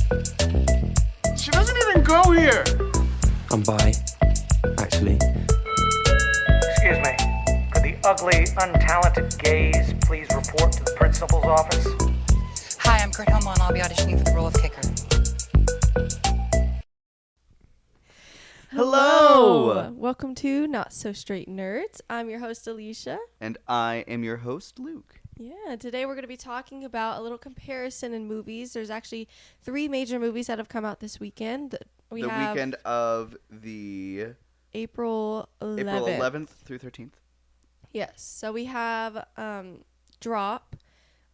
She doesn't even go here. I'm bi, actually. Excuse me. Could the ugly, untalented gays please report to the principal's office? Hi, I'm Kurt Homo, and I'll be auditioning for the role of kicker. Hello! Welcome to Not So Straight Nerds. I'm your host, Alicia. And I am your host, Luke. Yeah, today we're going to be talking about a little comparison in movies. There's actually 3 major movies that have come out this weekend. The weekend of the April 11th. April 11th through 13th. Yes. So we have Drop.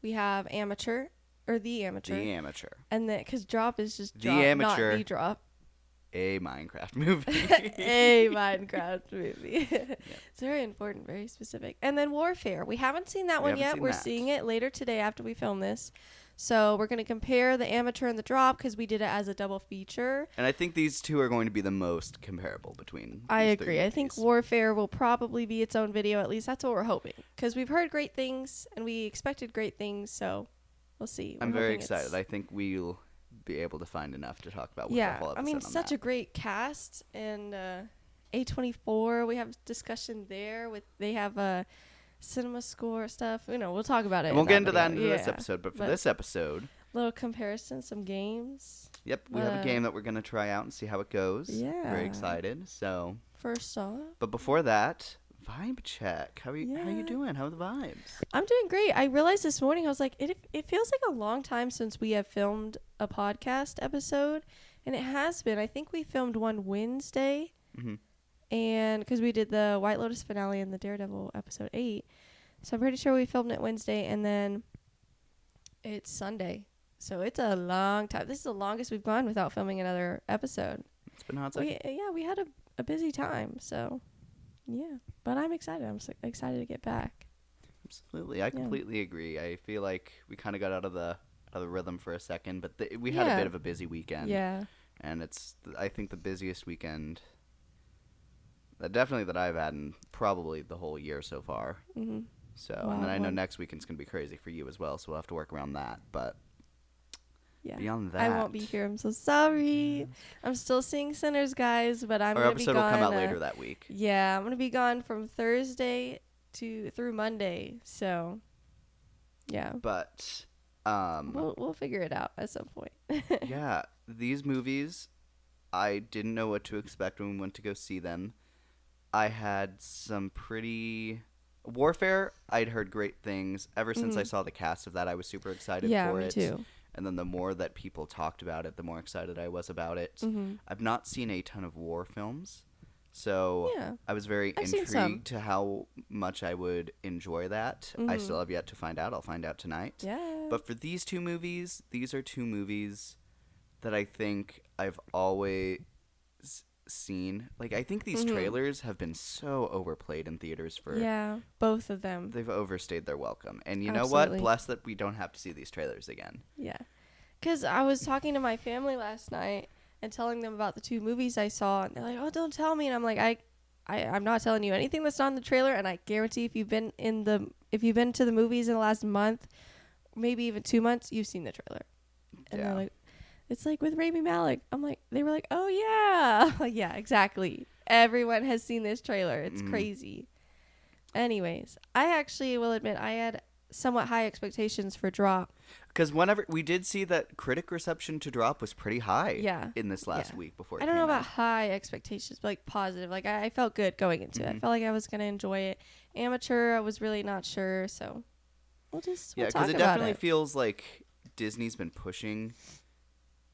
We have Amateur, or The Amateur. The Amateur. And then, because Drop is just The Drop, Amateur. not The Drop. A Minecraft movie. A Minecraft movie. It's very important, very specific. And then Warfare. We haven't seen that one yet. We're seeing it later today after we film this. So we're going to compare the Amateur and the Drop because we did it as a double feature. And I think these two are going to be the most comparable between I these agree. 3 I think movies. Warfare will probably be its own video. At least that's what we're hoping. Because we've heard great things and we expected great things. So we'll see. I'm very excited. I think we'll be able to find enough to talk about with the whole episode. I mean, on such that. a great cast. And A24, we have discussion there. They have cinema score stuff. You know, we'll talk about it. And we'll get into that video. into this episode. But for this episode, little comparison, some games. yep, we have a game that we're going to try out and see how it goes. Yeah. Very excited. So, First off, but before that, vibe check. How are you Yeah. doing? How are the vibes? I'm doing great. I realized this morning, I was like, it feels like a long time since we have filmed a podcast episode. And it has been. I think we filmed one Wednesday. Mhm. And because we did the White Lotus finale and the Daredevil episode 8. So I'm pretty sure we filmed it Wednesday. And then it's Sunday. So it's a long time. This is the longest we've gone without filming another episode. It's been a hot second. We had a busy time. So, yeah. But I'm excited. I'm so excited to get back. Absolutely. I completely agree. I feel like we kind of got out of the rhythm for a second, but we had a bit of a busy weekend. Yeah. And it's, I think, the busiest weekend definitely that I've had in probably the whole year so far. Mm-hmm. So, Wow, and then I know well- next weekend's going to be crazy for you as well, so we'll have to work around that. But Yeah. beyond that, I won't be here. I'm so sorry. I'm still seeing Sinners, guys, but I'm our going to be episode gone. will come out later that week. Yeah, I'm going to be gone from Thursday through Monday. So, yeah. But, We'll figure it out at some point. yeah, these movies, I didn't know what to expect when we went to go see them. I had some pretty... Warfare, I'd heard great things. Ever since I saw the cast of that, I was super excited Yeah, for me it. too. And then the more that people talked about it, the more excited I was about it. Mm-hmm. I've not seen a ton of war films, so Yeah. I was very I've seen some. intrigued to how much I would enjoy that. I still have yet to find out. I'll find out tonight. Yeah. But for these 2 movies, these are 2 movies that I think I've always seen. Like, I think these trailers have been so overplayed in theaters for... Yeah, both of them. They've overstayed their welcome. And you know Absolutely. what? Blessed that we don't have to see these trailers again. Yeah. Because I was talking to my family last night and telling them about the 2 movies I saw. And they're like, oh, don't tell me. And I'm like, I'm not telling you anything that's not in the trailer. And I guarantee if you've been to the movies in the last month, maybe even 2 months, you've seen the trailer. And Yeah. they're like, it's like with Rami Malek. They were like, oh, yeah. Like, yeah, exactly. Everyone has seen this trailer. It's crazy. Anyways, I actually will admit I had somewhat high expectations for Drop. Because whenever we did see that critic reception to Drop was pretty high Yeah. in this last Yeah. week before it I don't know came about out. high expectations, but like positive. Like I felt good going into it. I felt like I was gonna enjoy it. Amateur, I was really not sure. So we'll Yeah, talk because about it definitely it. feels like Disney's been pushing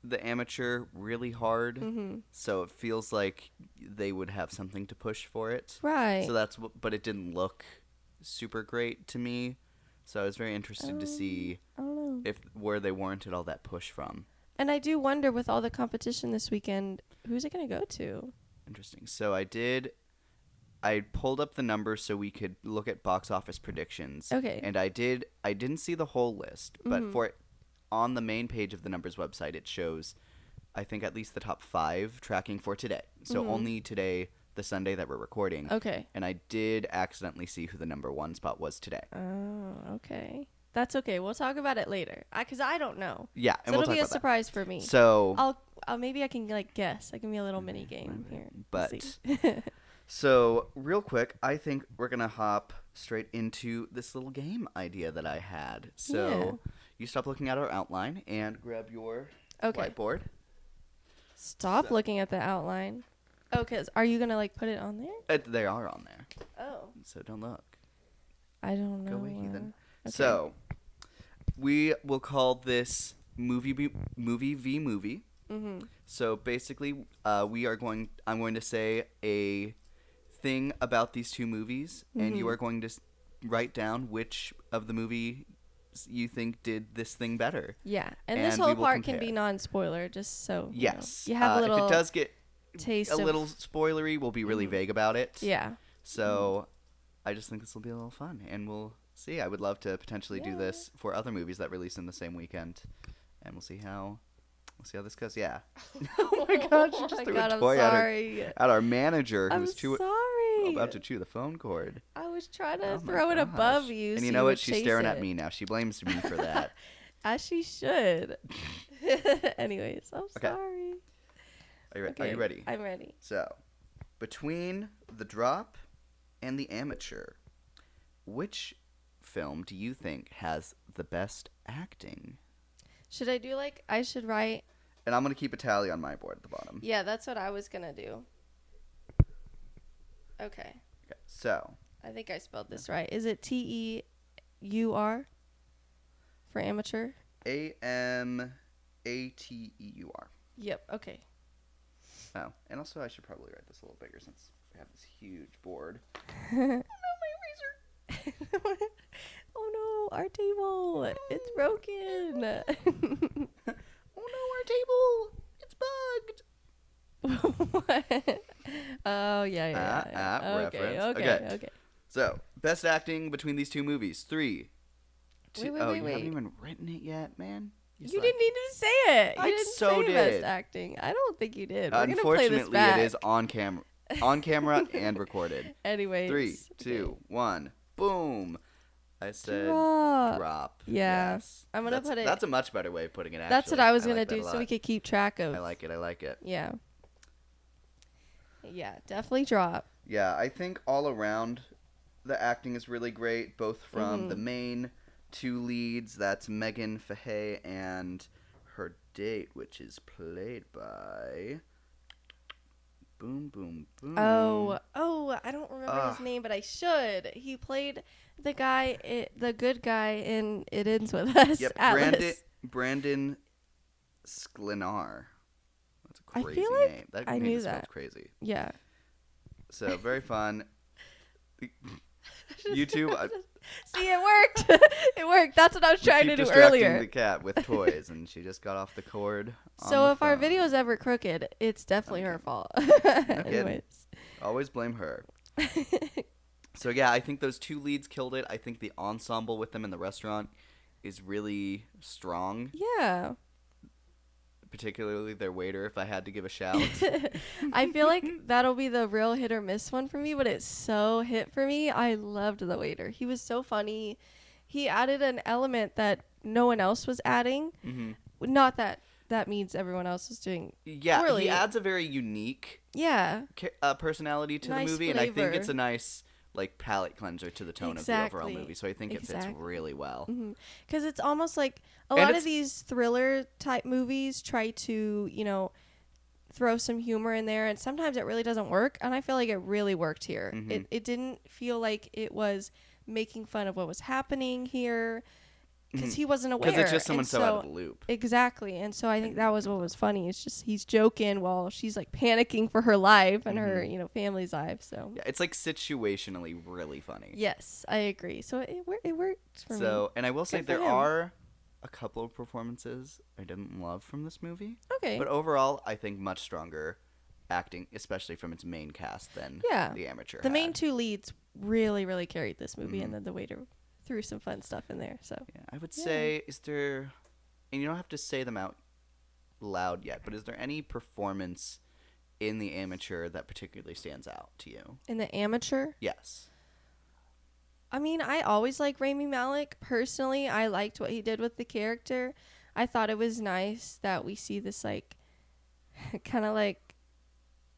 the Amateur really hard. Mm-hmm. So it feels like they would have something to push for it. Right. So that's but it didn't look super great to me. So I was very interested to see I don't know. if where they warranted all that push from. And I do wonder with all the competition this weekend, who's it gonna go to? Interesting. So I pulled up the numbers so we could look at box office predictions. Okay. And I didn't see the whole list, but for it on the main page of the numbers website it shows I think at least the top 5 tracking for today. So only today, the Sunday that we're recording. Okay. And I did accidentally see who the number 1 spot was today. Oh, okay. That's okay. We'll talk about it later. Cause I don't know. Yeah, So and we'll it'll talk be a about that. surprise for me. So, I'll maybe I can like guess. I can be a little mini game here. We'll but see. so real quick, I think we're gonna hop straight into this little game idea that I had. So you stop looking at our outline and grab your Okay. whiteboard. Stop So- looking at the outline. Oh, cause are you gonna like put it on there? They are on there, Oh, so don't look. I don't know. Go away, heathen. okay. So we will call this movie v movie. Mm-hmm. So basically, I'm going to say a thing about these two movies, and you are going to write down which of the movie you think did this thing better. Yeah, and this And whole we will part can compare. be non-spoiler, just so Yes, you have a little If it does get taste a of little spoilery, we'll be really vague about it. yeah. So I just think this will be a little fun, and we'll see. I would love to potentially do this for other movies that release in the same weekend, and we'll see how this goes. Yeah. Oh my gosh! She just threw a I'm toy at sorry. our manager I'm who's sorry. about to chew the phone cord. I was trying to Oh my throw it above gosh. you. And so you know would what? She's chase staring at it. me now. She blames me for that. As she should. Anyways, I'm Okay. sorry. Are you Okay, ready? I'm ready. So, between The Drop and The Amateur, which film do you think has the best acting? Should I do like I should write? And I'm going to keep a tally on my board at the bottom. Yeah, that's what I was gonna do. Okay, Okay, so, I think I spelled this right. Is it TEUR for amateur? AMATEUR. Yep. Okay. Oh, and also I should probably write this a little bigger since we have this huge board. Oh no, our table! It's broken. Oh no, our table! It's bugged! What? Oh yeah. Okay, reference. okay, Okay. okay. So, best acting between these two movies. 3, 2. Wait, Oh, wait, you wait. haven't even written it yet, man. You suck. didn't even say it. You I didn't so say best did. acting. I don't think you did. We're gonna play this Unfortunately, back. it is on camera and recorded. Anyways. 3, 2, 1, boom. I said Drop. drop. Yeah. Yes. I'm gonna That's- put it- That's a much better way of putting it. Actually. That's what I was gonna like that do, a so we lot. could keep track of. I like it. I like it. Yeah. Yeah, definitely drop. Yeah, I think all around the acting is really great, both from Mm-hmm. the main two leads, that's Megan Fahey and her date, which is played by boom boom boom. Oh, I don't remember his Ugh. name, but I should. He played the guy, the good guy in It Ends With Us. Yep, Atlas. Brandon Sklenar. That's a I crazy feel like name. That I name knew is spelled that. crazy. Yeah. So very fun. YouTube. See, it worked. It worked. That's what I was trying keep to do distracting earlier. the cat with toys, and she just got off the cord. on So the if our phone. video's ever crooked, it's definitely her Okay. fault. kidding. Anyways. Always blame her. So yeah, I think those two leads killed it. I think the ensemble with them in the restaurant is really strong, Yeah. particularly their waiter, if I had to give a shout. I feel like that'll be the real hit or miss one for me, but it's so hit for me. I loved the waiter. He was so funny. He added an element that no one else was adding. Hmm. Not that that means everyone else is doing. Yeah, Poorly. he adds a very unique Yeah. personality to Nice the movie, and I think flavor. it's a nice like palate cleanser to the tone of the overall Exactly. movie. So I think it fits Exactly. really well. Because it's almost like a And lot it's- of these thriller type movies try to, throw some humor in there, and sometimes it really doesn't work. And I feel like it really worked here. Mhm. It didn't feel like it was making fun of what was happening here because he wasn't aware. Because it's just someone And so out of the loop. Exactly. And so I think that was what was funny. It's just he's joking while she's like panicking for her life and her, family's life. So Yeah, it's like situationally really funny. yes, I agree. So it worked for me. So, and I will say Good for there him. are a couple of performances I didn't love from this movie, Okay. but overall, I think much stronger acting, especially from its main cast than Yeah. the amateur. The main had. two leads really, really carried this movie, Mhm. and then the waiter threw some fun stuff in there. So Yeah, I would Yeah. say, is there, and you don't have to say them out loud yet, but is there any performance in the amateur that particularly stands out to you? in the amateur, Yes. I mean, I always like Rami Malek. Personally, I liked what he did with the character. I thought it was nice that we see this, like, kind of like,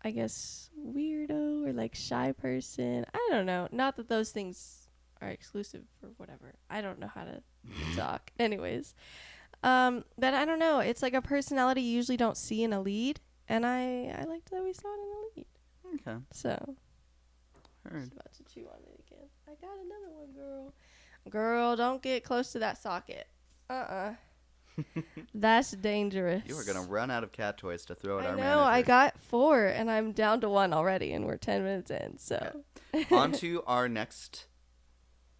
I guess, weirdo or like shy person. I don't know. Not that those things are exclusive or whatever. I don't know how to talk. Anyways, but I don't know. It's like a personality you usually don't see in a lead, and I liked that we saw it in a lead. Okay. So, Heard. just about to chew on it again. I got another one, girl. Girl, don't get close to that socket. That's dangerous. You are gonna run out of cat toys to throw at I our know. manager. I got 4, and I'm down to 1 already, and we're 10 minutes in. So, On to our next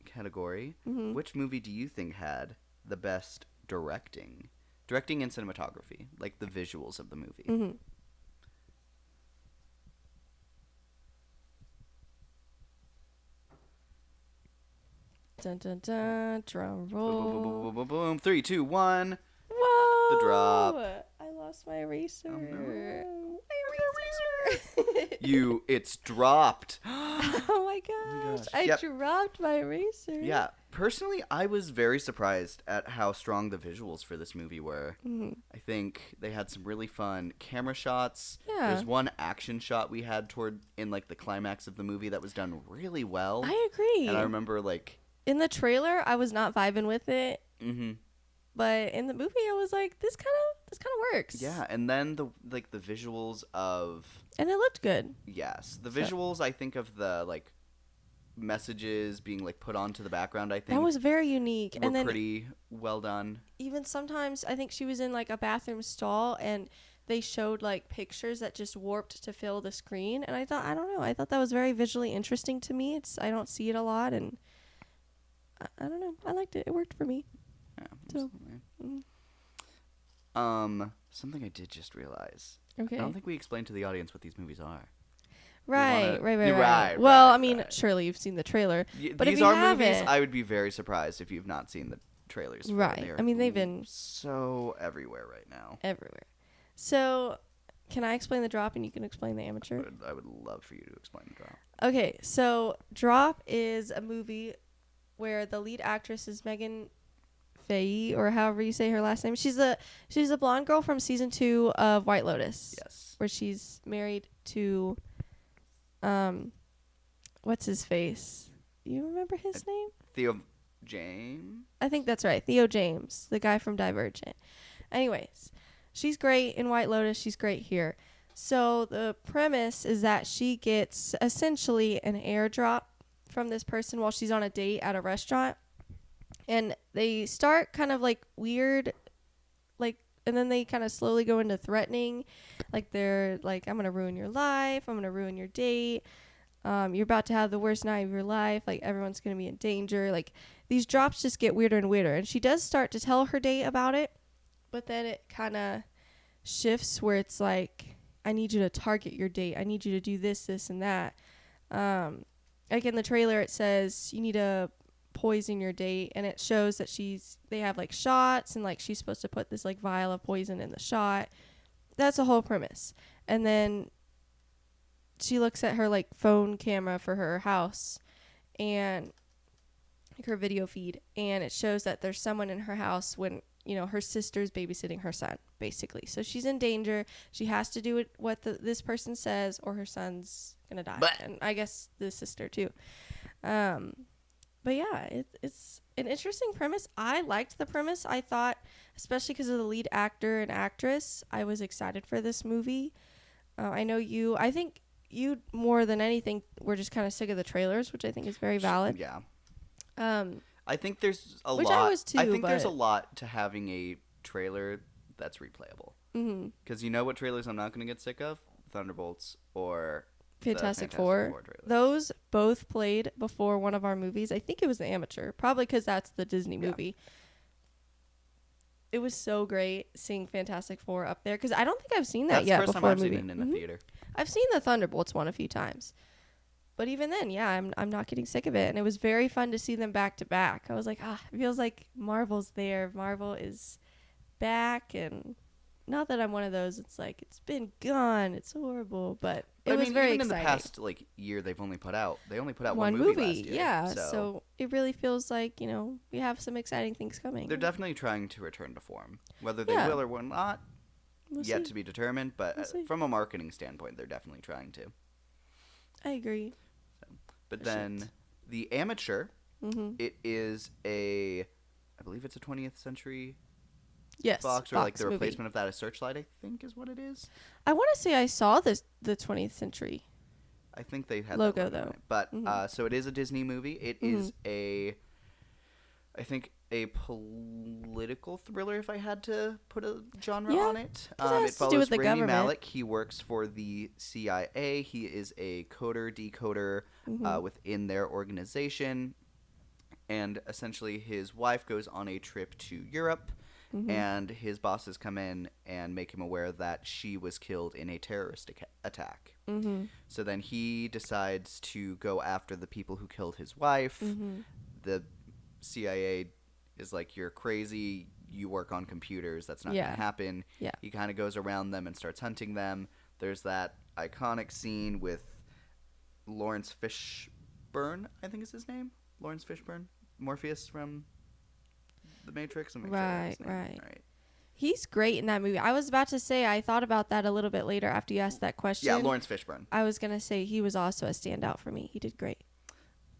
category. Mhm. Which movie do you think had the best directing? Directing and cinematography, like the visuals of the movie. Mhm. Dun dun dun. Drum Boom, boom, boom, roll. boom, boom, boom. 3, 2, 1. Whoa! The drop. I lost my eraser. Oh, no. My eraser. It's dropped. Oh my gosh! gosh. I Yep. dropped my eraser. Yeah, personally, I was very surprised at how strong the visuals for this movie were. Mhm. I think they had some really fun camera shots. Yeah. There's one action shot we had in like the climax of the movie that was done really well. I agree. And I remember like, In the trailer, I was not vibing with it, mm-hmm. but in the movie, I was like, this kind of works. Yeah, and then the visuals of And it looked good. the visuals I think of the like messages being like put onto the background, I think That was very unique. were And then pretty well done. even sometimes, I think she was in like a bathroom stall, and they showed like pictures that just warped to fill the screen. And I thought that was very visually interesting to me. I don't see it a lot, and I don't know. I liked it. It worked for me. Yeah, So, absolutely. Something I did just realize. Okay. I don't think we explained to the audience what these movies are. Right. Right, Well, right, I mean, right. surely you've seen the trailer. But These if you are haven't, movies I would be very surprised if you've not seen the trailers for. Right. They are I mean, they've been so everywhere right now. everywhere. So, can I explain the drop and you can explain the amateur? I would love for you to explain the drop. Okay, so Drop is a movie where the lead actress is Megan Faye, or however you say her last name. She's the blonde girl from season 2 of White Lotus. Yes. Where she's married to, what's his face? You remember his name? Theo James? I think that's right. Theo James, the guy from Divergent. Anyways, she's great in White Lotus. She's great here. So the premise is that she gets essentially an airdrop from this person while she's on a date at a restaurant. And they start kind of like weird, like, and then they kind of slowly go into threatening. Like they're like, I'm going to ruin your life. I'm going to ruin your date. You're about to have the worst night of your life. Like everyone's going to be in danger. Like these drops just get weirder and weirder. And she does start to tell her date about it. But then it kind of shifts where it's like, I need you to target your date. I need you to do this, this, and that. Like in the trailer, it says you need to poison your date, and it shows that they have like shots, and like she's supposed to put this like vial of poison in the shot. That's the whole premise. And then she looks at her like phone camera for her house, and like her video feed, and it shows that there's someone in her house when, you know, her sister's babysitting her son, basically. So she's in danger. She has to do what this person says, or her son's gonna die. But and I guess the sister too. But yeah, it's an interesting premise. I liked the premise. I thought, especially because of the lead actor and actress, I was excited for this movie. I think you more than anything were just kind of sick of the trailers, which I think is very valid. Yeah. Um, I think there's a Which lot. I was too, I think there's a but- lot to having a trailer that's replayable. mm-hmm. Because you know what trailers I'm not going to get sick of? Thunderbolts or the Fantastic Four. trailers. Those both played before one of our movies. I think it was The Amateur, probably because that's the Disney Yeah. movie. It was so great seeing Fantastic Four up there, because I don't think I've seen that That's yet the first time before a I've movie. seen it in a Mhm. theater. I've seen the Thunderbolts one a few times, but even then, yeah, I'm not getting sick of it, and it was very fun to see them back to back. I was like, it feels like Marvel's there. Marvel is back, and not that I'm one of those. It's like it's been gone. It's horrible, but it was very even exciting. in the past year, they only put out One movie last year. yeah. So it really feels like we have some exciting things coming. They're definitely trying to return to form. Whether they Yeah. will or will not, We'll yet see. to be determined. But We'll see. from a marketing standpoint, they're definitely trying to. I agree. But For then shit. The Amateur, Mm-hmm. it is I believe it's a 20th Century Yes. Fox, or like the movie. replacement of that, a Searchlight, I think is what it is. I want to say I saw the 20th Century. I think they had Logo, that logo on though. it. But Mhm. so it is a Disney movie. It is I think a political thriller, if I had to put a genre Yeah, on it. 'cause it has It to do follows with the Rami government. Malek. He works for the CIA. He is a coder, decoder Mm-hmm. within their organization. And essentially, his wife goes on a trip to Europe, Mm-hmm. and his bosses come in and make him aware that she was killed in a terrorist attack. Mm-hmm. So then he decides to go after the people who killed his wife. Mm-hmm. The CIA is like, "You're crazy. You work on computers. That's not Yeah. going to happen." Yeah. He kind of goes around them and starts hunting them. There's that iconic scene with Lawrence Fishburne, I think is his name. Lawrence Fishburne, Morpheus from The Matrix. Let me make sure I got his Right, name right. He's great in that movie. I was about to say I thought about that a little bit later after you asked that question. Yeah, Lawrence Fishburne. I was gonna say he was also a standout for me. He did great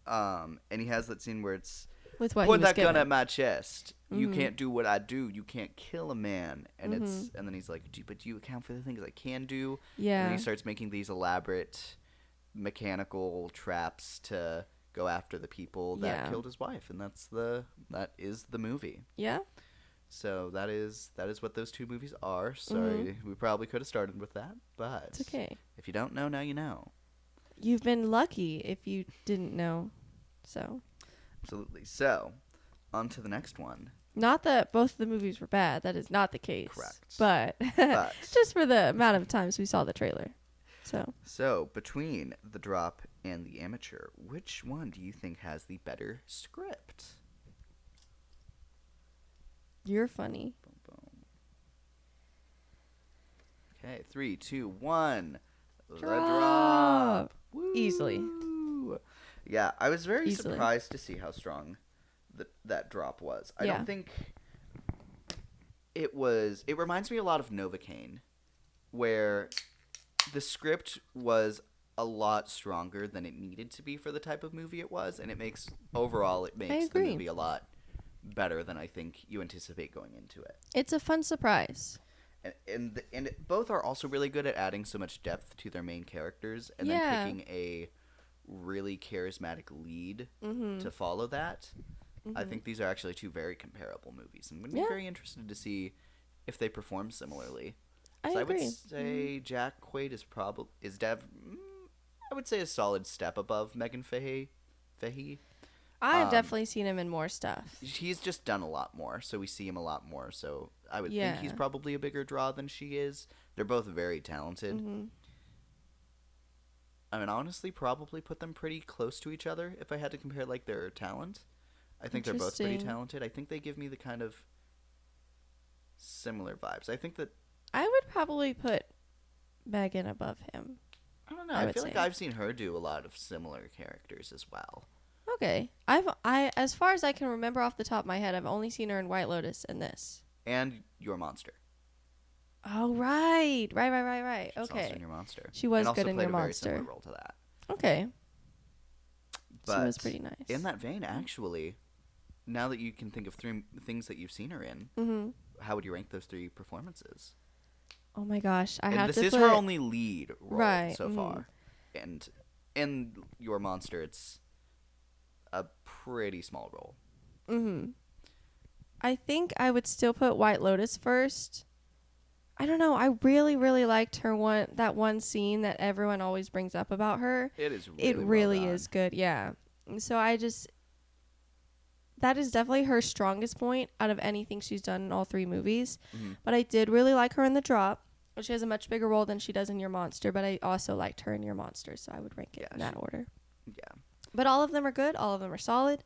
And he has that scene where it's, with what "Put he was that gun given. at my chest. You Mhm. can't do what I do. You can't kill a man." And Mm-hmm. and then he's like, "But do you account for the things I can do?" And Yeah. then he starts making these elaborate mechanical traps to go after the people that Yeah. killed his wife, and that is the movie. Yeah. So that is what those two movies are. Sorry, we probably could have started with that, but Mm-hmm. It's okay. if you don't know, now you know. You've been lucky if you didn't know. So, Absolutely. So, on to the next one. not that both of the movies were bad. That is not the case. Correct. But, But- just for the amount of times we saw the trailer. So, between The Drop and The Amateur, which one do you think has the better script? You're funny. Boom, boom. Okay, 3, 2, 1. The Drop. Easily. Woo! Yeah, I was very Easily. surprised to see how strong that drop was. I Yeah. don't think it was. It reminds me a lot of Novocaine, where the script was a lot stronger than it needed to be for the type of movie it was, and it makes the agree. movie a lot better than I think you anticipate going into it. It's a fun surprise. And both are also really good at adding so much depth to their main characters, and Yeah. then picking a really charismatic lead Mm-hmm. to follow that. I think these are actually two very comparable movies, and would be Yeah. very interested to see if they perform similarly. I So agree. I would say Jack Quaid I would say a solid step above Megan Fahey. I've definitely seen him in more stuff. He's just done a lot more, so we see him a lot more. So I would think he's Yeah. probably a bigger draw than she is. They're both very talented. Mm-hmm. I mean, honestly, probably put them pretty close to each other if I had to compare their talent. I think they're both pretty Interesting. talented. I think they give me the kind of similar vibes. I think that I would probably put Megan above him. I don't know. I I would feel like say. I've seen her do a lot of similar characters as well. Okay. As far as I can remember off the top of my head, I've only seen her in White Lotus and this. And Your Monster. Oh, right. Right. She's also Okay. in Your Monster. She was and also good in played Your a very similar Monster. role to that. Okay. But She was pretty nice. in that vein, actually, now that you can think of three things that you've seen her in, Mm-hmm. how would you rank those three performances? Oh my gosh. I And have this to is put... her only lead role Right, so mhm. far. And in Your Monster, it's a pretty small role. Mm-hmm. I think I would still put White Lotus first. I don't know. I really, really liked that one scene that everyone always brings up about her. It is really It well really done. is good, yeah. And so that is definitely her strongest point out of anything she's done in all three movies. Mhm. But I did really like her in The Drop. She has a much bigger role than she does in Your Monster, but I also liked her in Your Monster, so I would rank it Yeah, in that she- order. Yeah. But all of them are good. All of them are solid.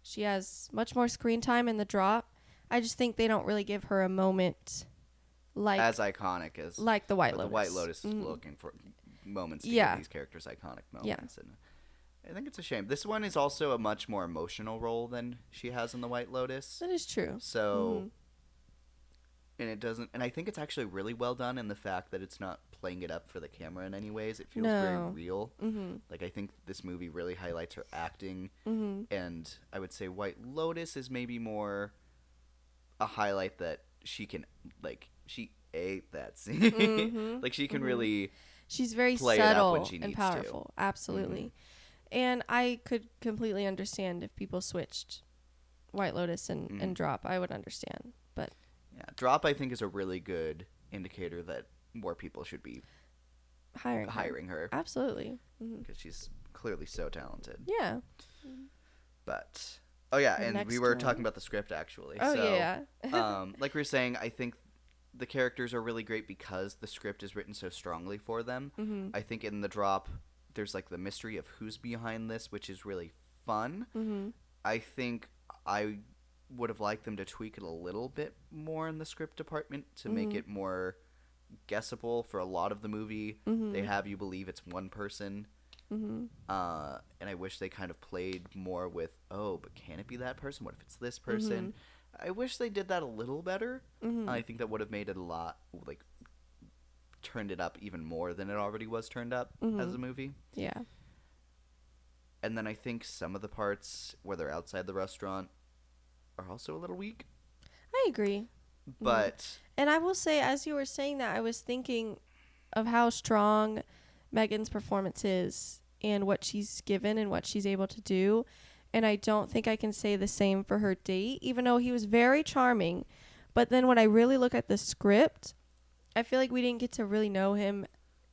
She has much more screen time in The Drop. I just think they don't really give her a moment like As iconic as the White what Lotus. the White Lotus is Mhm. looking for, moments to Yeah. give these characters iconic moments. And I think it's a shame. This one is also a much more emotional role than she has in The White Lotus. That is true. So, and it doesn't, and I think it's actually really well done in the fact that it's not playing it up for the camera in any ways. It feels very No. real. Mm-hmm. Like, I think this movie really highlights her acting, Mm-hmm. and I would say White Lotus is maybe more a highlight that she can, like, she ate that scene. Mhm. Like, she can Mhm. really, She's very play it up subtle when she and needs to. powerful. Absolutely. And I could completely understand if people switched White Lotus and Drop. I would understand. But yeah. Drop, I think, is a really good indicator that more people should be hiring her. Absolutely. Hmm. Because she's clearly so talented. Yeah. But oh yeah, The and we next were one. talking about the script actually. Oh, so, yeah. like we were saying, I think the characters are really great because the script is written so strongly for them. Mm-hmm. I think in the Drop, there's like the mystery of who's behind this, which is really fun. Mm-hmm. I think I would have liked them to tweak it a little bit more in the script department to make it more guessable. For a lot of the movie, they have you believe it's one person. Mm-hmm. And I wish they kind of played more with, oh, but can it be that person? What if it's this person? I wish they did that a little better. I think that would have made it a lot, like, turned it up even more than it already was turned up as a movie. Yeah. And then I think some of the parts where they're outside the restaurant are also a little weak. I agree. But And I will say, as you were saying that, I was thinking of how strong Megan's performance is and what she's given and what she's able to do. And I don't think I can say the same for her date, even though he was very charming. But then when I really look at the script, I feel like we didn't get to really know him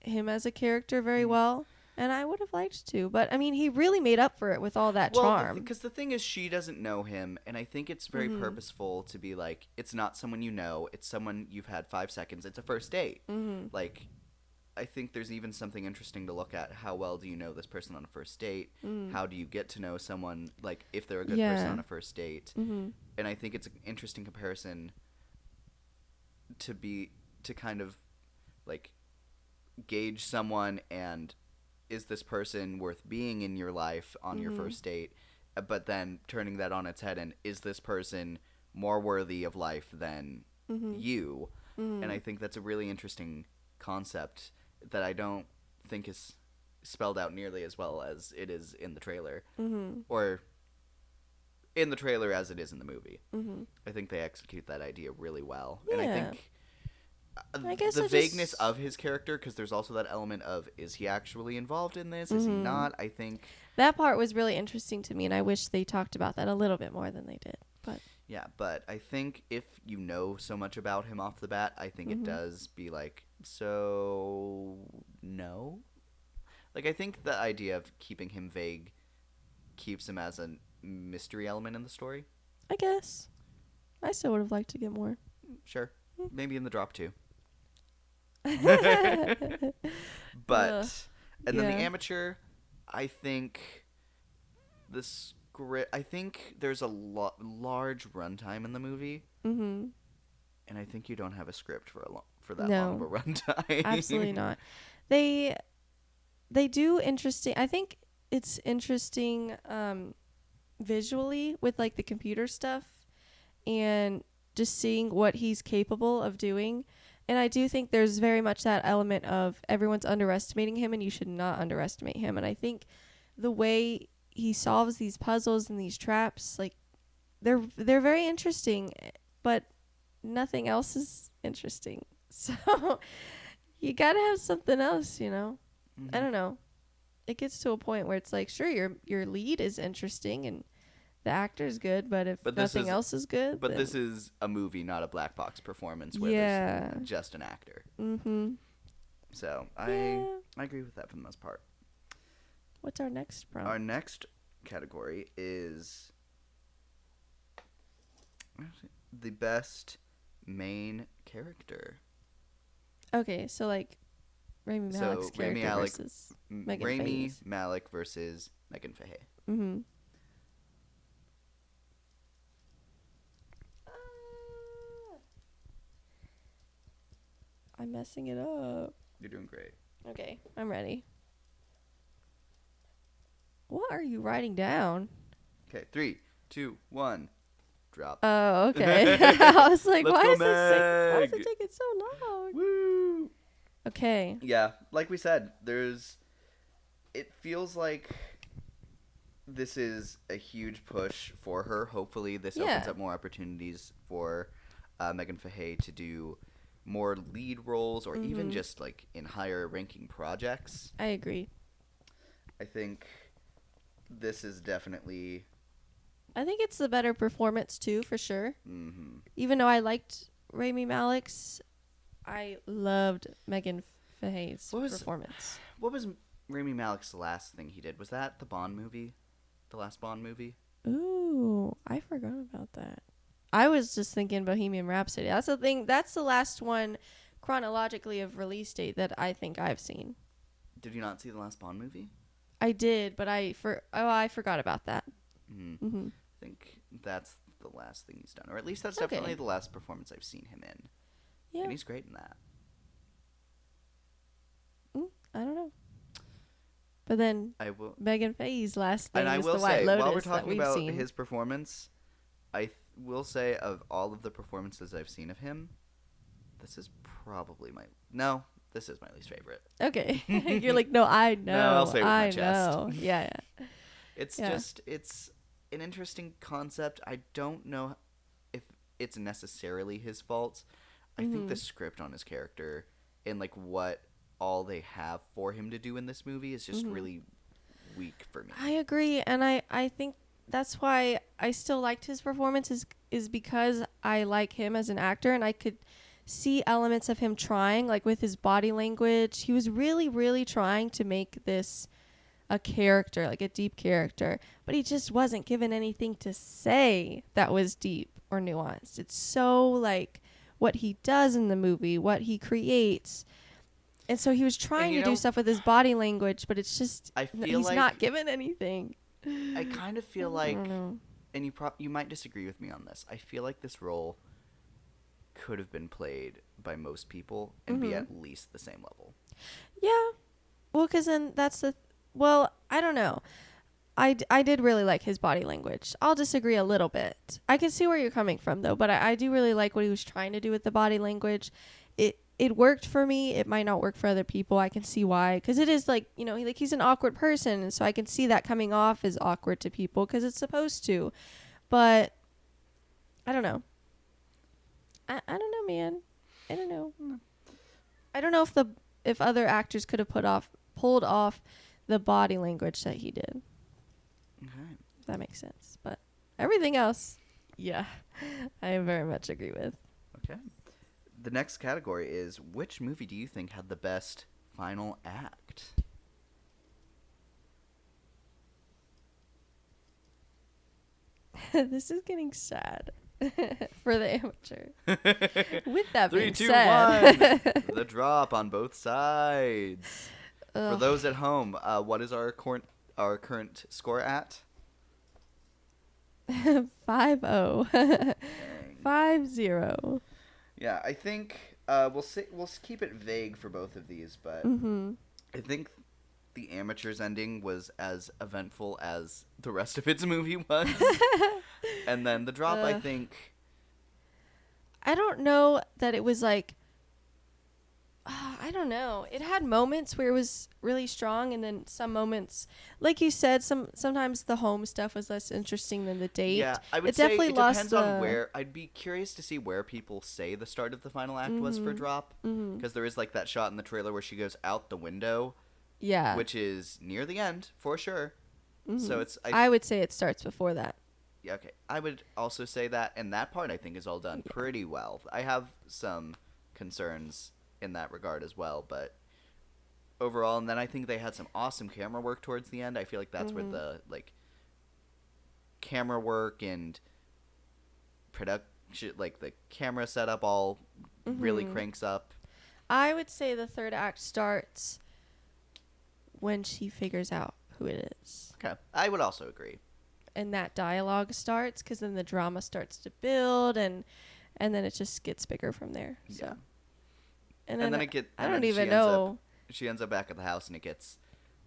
as a character very well. And I would have liked to. But, I mean, he really made up for it with all that charm. Because the thing is, she doesn't know him, and I think it's very purposeful to be like, it's not someone you know, it's someone you've had 5 seconds. It's a first date. Like, I think there's even something interesting to look at. How well do you know this person on a first date? How do you get to know someone, like, if they're a good person on a first date? And I think it's an interesting comparison to kind of, like, gauge someone and is this person worth being in your life on your first date, but then turning that on its head and is this person more worthy of life than you? And I think that's a really interesting concept that I don't think is spelled out nearly as well as it is in the trailer, or in the trailer as it is in the movie. I think they execute that idea really well. And I Yeah. think I guess the I vagueness just- of his character, because there's also that element of, is he actually involved in this? Is he not? I think, That part was really interesting to me, and I wish they talked about that a little bit more than they did. But yeah, but I think if you know so much about him off the bat, I think it does be like, so, no? Like, I think the idea of keeping him vague keeps him as a mystery element in the story. I guess I still would have liked to get more. Sure. Hmm. Maybe in the Drop too. Ugh. But and then the Yeah. Amateur, I think the script. I think there's a large runtime in the movie, Mm-hmm. and I think you don't have a script for that No. long of a runtime. Absolutely not. They do interesting. I think it's interesting visually with like the computer stuff and just seeing what he's capable of doing. And I do think there's very much that element of everyone's underestimating him and you should not underestimate him. And I think the way he solves these puzzles and these traps, like they're very interesting, but nothing else is interesting. So you got to have something else, you know. I don't know. It gets to a point where it's like, sure, your lead is interesting and the actor's good, but if But this nothing is- else is good, But then- this is a movie, not a black box performance where Yeah. there's just an actor. Mm-hmm. So Yeah. I agree with that for the most part. What's our next prompt? Our next category is the best main character. Okay, so like Rami So, Malek's Rami character Malek- versus Megan Rami Fahey's. Malek versus Megan Fahey. Mm-hmm. I'm messing it up. You're doing great. Okay, I'm ready. What are you writing down? Okay, 3, 2, 1, drop. Oh, okay. I was like, Let's why go, is it Meg. taking so long? Woo! Okay. Yeah, like we said, it feels like this is a huge push for her. Hopefully, this opens Yeah. up more opportunities for Megan Fahey to do more lead roles or even just like in higher ranking projects. I agree. I think this is definitely. I think it's the better performance too, for sure. Mm-hmm. Even though I liked Rami Malek's, I loved Megan Fahey's performance. What was Rami Malek's last thing he did? Was that the Bond movie? The last Bond movie? Ooh, I forgot about that. I was just thinking Bohemian Rhapsody. That's the thing. That's the last one chronologically of release date that I think I've seen. Did you not see the last Bond movie? I did, but I forgot about that. I think that's the last thing he's done, or at least that's Okay. definitely the last performance I've seen him in, Yeah, and he's great in that. I don't know. But then I will, Megan Fahey's last thing and I is will the White say, Lotus while we're that talking we've about seen. his performance, will say of all of the performances I've seen of him, this is probably this is my least favorite. Okay, you're like, no, I know. No, I'll say it with my I chest. know. Yeah. It's Yeah. it's an interesting concept. I don't know if it's necessarily his fault. I think the script on his character and like what all they have for him to do in this movie is just really weak for me. I agree, and I think that's why I still liked his performance is because I like him as an actor, and I could see elements of him trying, like with his body language. He was really, really trying to make this a character, like a deep character, but he just wasn't given anything to say that was deep or nuanced. It's so like what he does in the movie, what he creates. And so he was trying you to do know, stuff with his body language, but it's just I feel he's like- not given anything. I kind of feel I like, don't know. and you might disagree with me on this. I feel like this role could have been played by most people and be at least the same level. Yeah. Well, because then that's well, I don't know. I did really like his body language. I'll disagree a little bit. I can see where you're coming from, though, but I do really like what he was trying to do with the body language. It worked for me. It might not work for other people. I can see why. Because it is like, he's an awkward person. And so I can see that coming off as awkward to people because it's supposed to. But I don't know. I don't know, man. I don't know. I don't know if other actors could have pulled off the body language that he did. Okay. If that makes sense. But everything else, yeah, I very much agree with. Okay. The next category is, which movie do you think had the best final act? This is getting sad for the amateur. With that 3, being 2, said, 1. The drop on both sides. For Ugh. those at home, what is our current score at? 5-0. 5-0. Yeah, I think we'll keep it vague for both of these, but I think the Amateur's ending was as eventful as the rest of its movie was. And then the drop, I think. I don't know that it was like, I don't know. It had moments where it was really strong, and then some moments, like you said, sometimes the home stuff was less interesting than the date. Yeah, I would it say definitely it lost depends on where. I'd be curious to see where people say the start of the final act was for drop, because there is like that shot in the trailer where she goes out the window, Yeah. which is near the end for sure. So it's I would say it starts before that. yeah, okay. I would also say that, and that part I think is all done pretty well. I have some concerns in that regard as well, but overall, and then I think they had some awesome camera work towards the end. I feel like that's where the like camera work and production, like the camera setup, all really cranks up. I would say the third act starts when she figures out who it is. Okay, I would also agree. And that dialogue starts, because then the drama starts to build, and then it just gets bigger from there. So. Yeah. And And then then it get- I and don't then she even ends up- know. she ends up back at the house, and it gets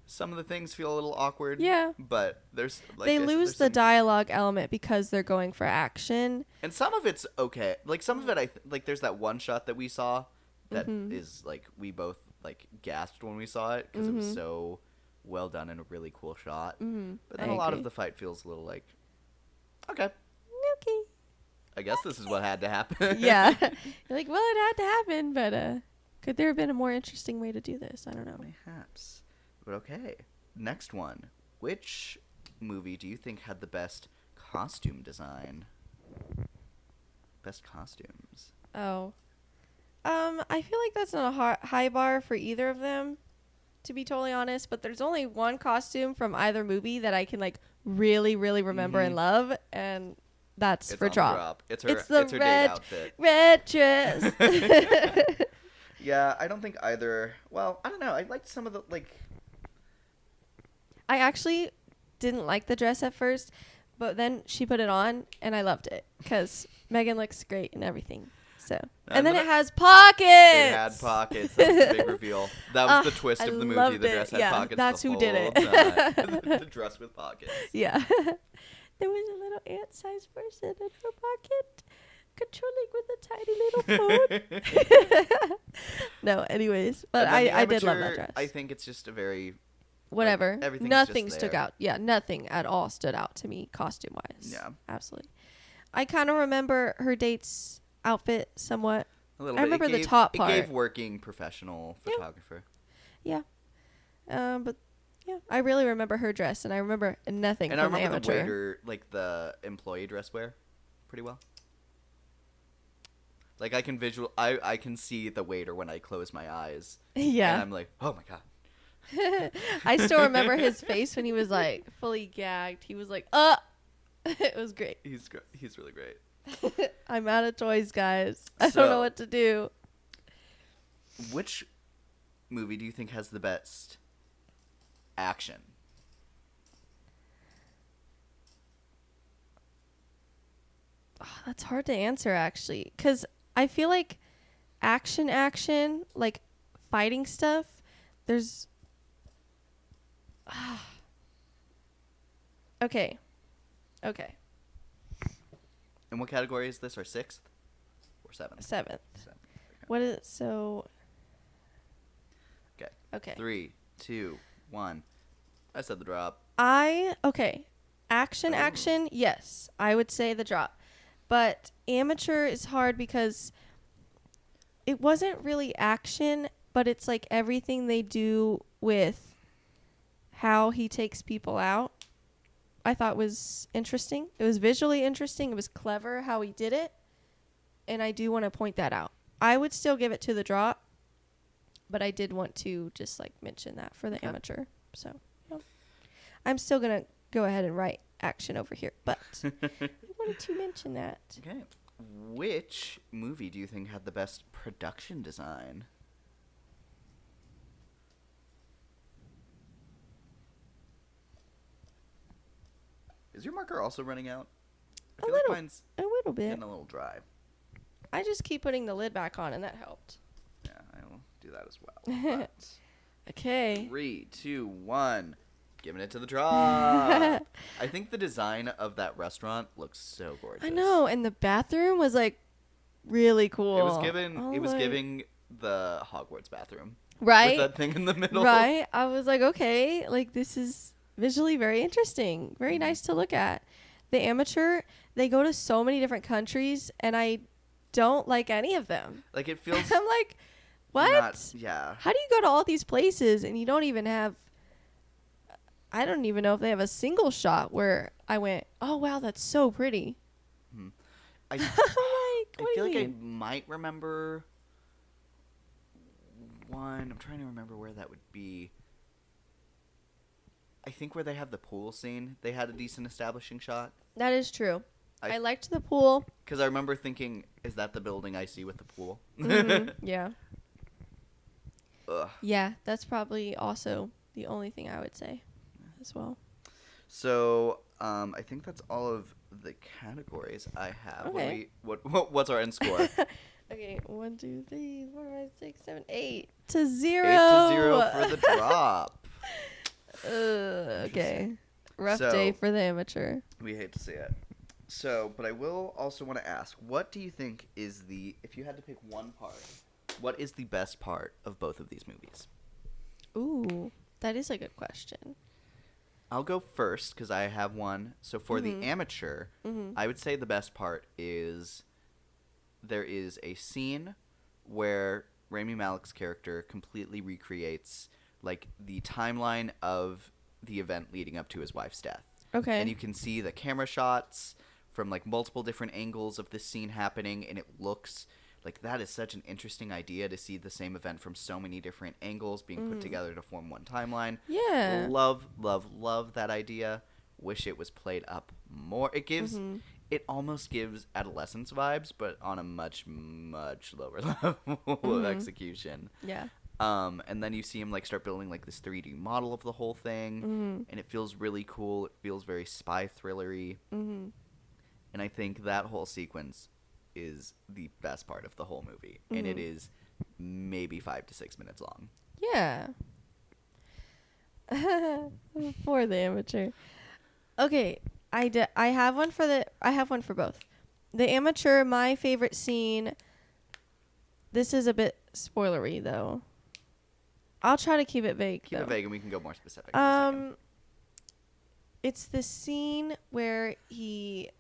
some of the things feel a little awkward. Yeah. But there's like They there's lose the some- dialogue element because they're going for action. and some of it's okay. Like some of it, like there's that one shot that we saw that Mm-hmm. is like we both like gasped when we saw it because it was so well done and a really cool shot. Mm-hmm. But then I a lot agree. of the fight feels a little like, okay, Okay. I guess this is what had to happen. Yeah. You're like, well, it had to happen, but could there have been a more interesting way to do this? I don't know. Perhaps. But okay. Next one. Which movie do you think had the best costume design? Best costumes. Oh. I feel like that's not a high bar for either of them, to be totally honest. But there's only one costume from either movie that I can like really, really remember and love, and that's It's for on the drop. It's her, It's the her red- date outfit. Red dress. Yeah, I don't think either. Well, I don't know. I liked some of the like. I actually didn't like the dress at first, but then she put it on, and I loved it because Megan looks great and everything. So, and then then it has pockets. It had pockets. That was the big reveal. That was the twist I of the movie. loved The it. dress had Yeah, pockets. that's the who did whole it. time. The dress with pockets. Yeah. There was a little ant-sized person in her pocket, controlling with a tiny little phone. No, anyways, but And then the I did love that amateur, dress. I think it's just a very Whatever. everything's Nothing just stuck there. out. Yeah, nothing at all stood out to me costume-wise. Yeah. Absolutely. I kind of remember her date's outfit somewhat. a little I bit. remember It the gave, top It gave part. working professional photographer. Yeah. But yeah, I really remember her dress, and I remember nothing And I from the remember amateur. the waiter, like the employee dress wear, pretty well. Like I can see the waiter when I close my eyes. And Yeah. I'm like, oh my god. I still remember his face when he was like fully gagged. He was like, it was great. He's really great. I'm out of toys, guys. I don't know So- what to do. Which movie do you think has the best action? Oh, that's hard to answer, actually. Because I feel like action, like fighting stuff, there's... Okay. And what category is this? Our 6th or 7th? 7th. 7th. What is it? So... Okay. Okay. 3, 2, 1. I said the drop. Okay. Action, yes. I would say the drop. But amateur is hard because it wasn't really action, but it's like everything they do with how he takes people out. I thought was interesting. It was visually interesting. It was clever how he did it. And I do want to point that out. I would still give it to the drop, but I did want to just like mention that for the Okay. amateur. So, yeah. I'm still going to go ahead and write action over here, but I wanted to mention that. Okay. Which movie do you think had the best production design? Is your marker also running out? I A feel little. like mine's A little bit. getting a little dry. I just keep putting the lid back on, and that helped. Yeah, I will do that as well. But Okay. 3, 2, 1. Giving it to the drop. I think the design of that restaurant looks so gorgeous. I know, and the bathroom was like really cool. It was given. I It was like- giving the Hogwarts bathroom right, with that thing in the middle. right. I was like, okay, like this is visually very interesting, very nice to look at. The amateur, they go to so many different countries, and I don't like any of them. Like it feels. I'm like, what? Yeah. How do you go to all these places and you don't even have? I don't even know if they have a single shot where I went, oh wow, that's so pretty. I, I'm like, I what feel do like you I mean? might remember one. I'm trying to remember where that would be. I think where they have the pool scene, they had a decent establishing shot. That is true. I- I liked the pool. Because I remember thinking, is that the building I see with the pool? Mhm, yeah. Ugh. Yeah, that's probably also the only thing I would say as well. So, I think that's all of the categories I have. Okay. What's our end score? Okay, 1, 2, 3, 4, 5, 6, 7, 8 to 0. 8-0 for the drop. Okay. Rough So- day for the amateur. We hate to see it. So, but I will also want to ask, what do you think is if you had to pick one part, what is the best part of both of these movies? Ooh, that is a good question. I'll go first because I have one. So for the amateur, I would say the best part is there is a scene where Rami Malek's character completely recreates like the timeline of the event leading up to his wife's death. Okay. And you can see the camera shots from like multiple different angles of this scene happening, and it looks like that is such an interesting idea to see the same event from so many different angles being put together to form one timeline. Yeah. Love that idea. Wish it was played up more. It gives it almost gives Adolescence vibes, but on a much, much lower level of execution. Yeah. And then you see him like start building like this 3D model of the whole thing, and it feels really cool. It feels very spy thrillery, and I think that whole sequence is the best part of the whole movie, and it is maybe 5 to 6 minutes long. Yeah. For the amateur. Okay, I have one for both. The amateur, my favorite scene. This is a bit spoilery though. I'll try to keep it vague. Keep though. it vague, and we can go more specific. in a second. It's the scene where he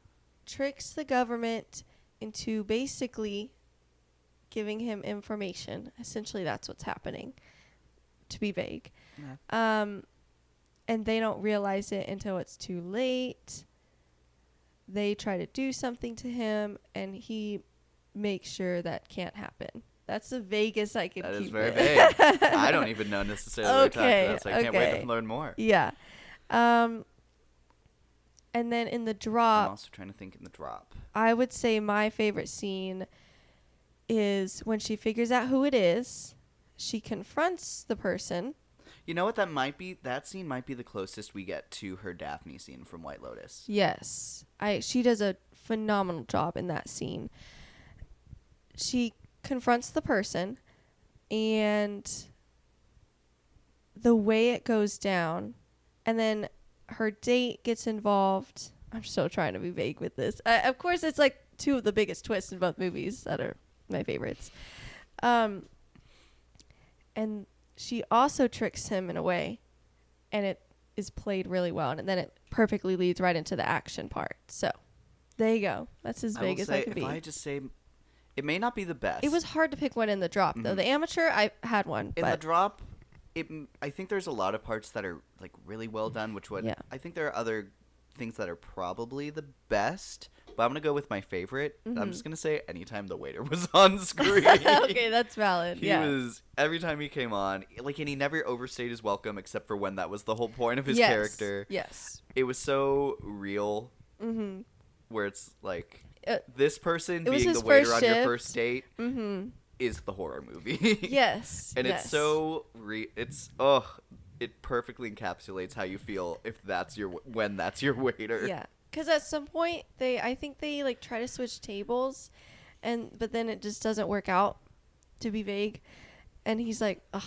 tricks the government into basically giving him information. Essentially, that's what's happening. To be vague. Yeah. And they don't realize it until it's too late. They try to do something to him, and he makes sure that can't happen. That's the vaguest I can That keep is very it. vague. I don't even know necessarily what you're talking about, so I can't wait okay. to learn more. Yeah. And then in the I'm drop, also trying to think in the drop. I would say my favorite scene is when she figures out who it is. She confronts the person. You know what that might be? That scene might be the closest we get to her Daphne scene from White Lotus. Yes. She does a phenomenal job in that scene. She confronts the person, and the way it goes down, and then her date gets involved. I'm still trying to be vague with this. Of course, it's like two of the biggest twists in both movies that are my favorites. And she also tricks him in a way, and it is played really well, and then it perfectly leads right into the action part. So there you go. That's as vague as I can be. If I just say, it may not be the best. It was hard to pick one in the drop, though. The amateur, I had one. In but the drop, I think there's a lot of parts that are like really well done, which would Yeah. I think there are other things that are probably the best, but I'm gonna go with my favorite. I'm just gonna say anytime the waiter was on screen. okay, that's valid. He yeah. was every time he came on, like, and he never overstayed his welcome, except for when that was the whole point of his Yes, character. Yes. It was so real, where it's like this person it was being his the waiter first on your shift. first date is the horror movie. Yes. And yes. it's so it perfectly encapsulates how you feel when that's your waiter. Yeah. Because at some point, I think they like try to switch tables, but then it just doesn't work out, to be vague. And he's like, ugh,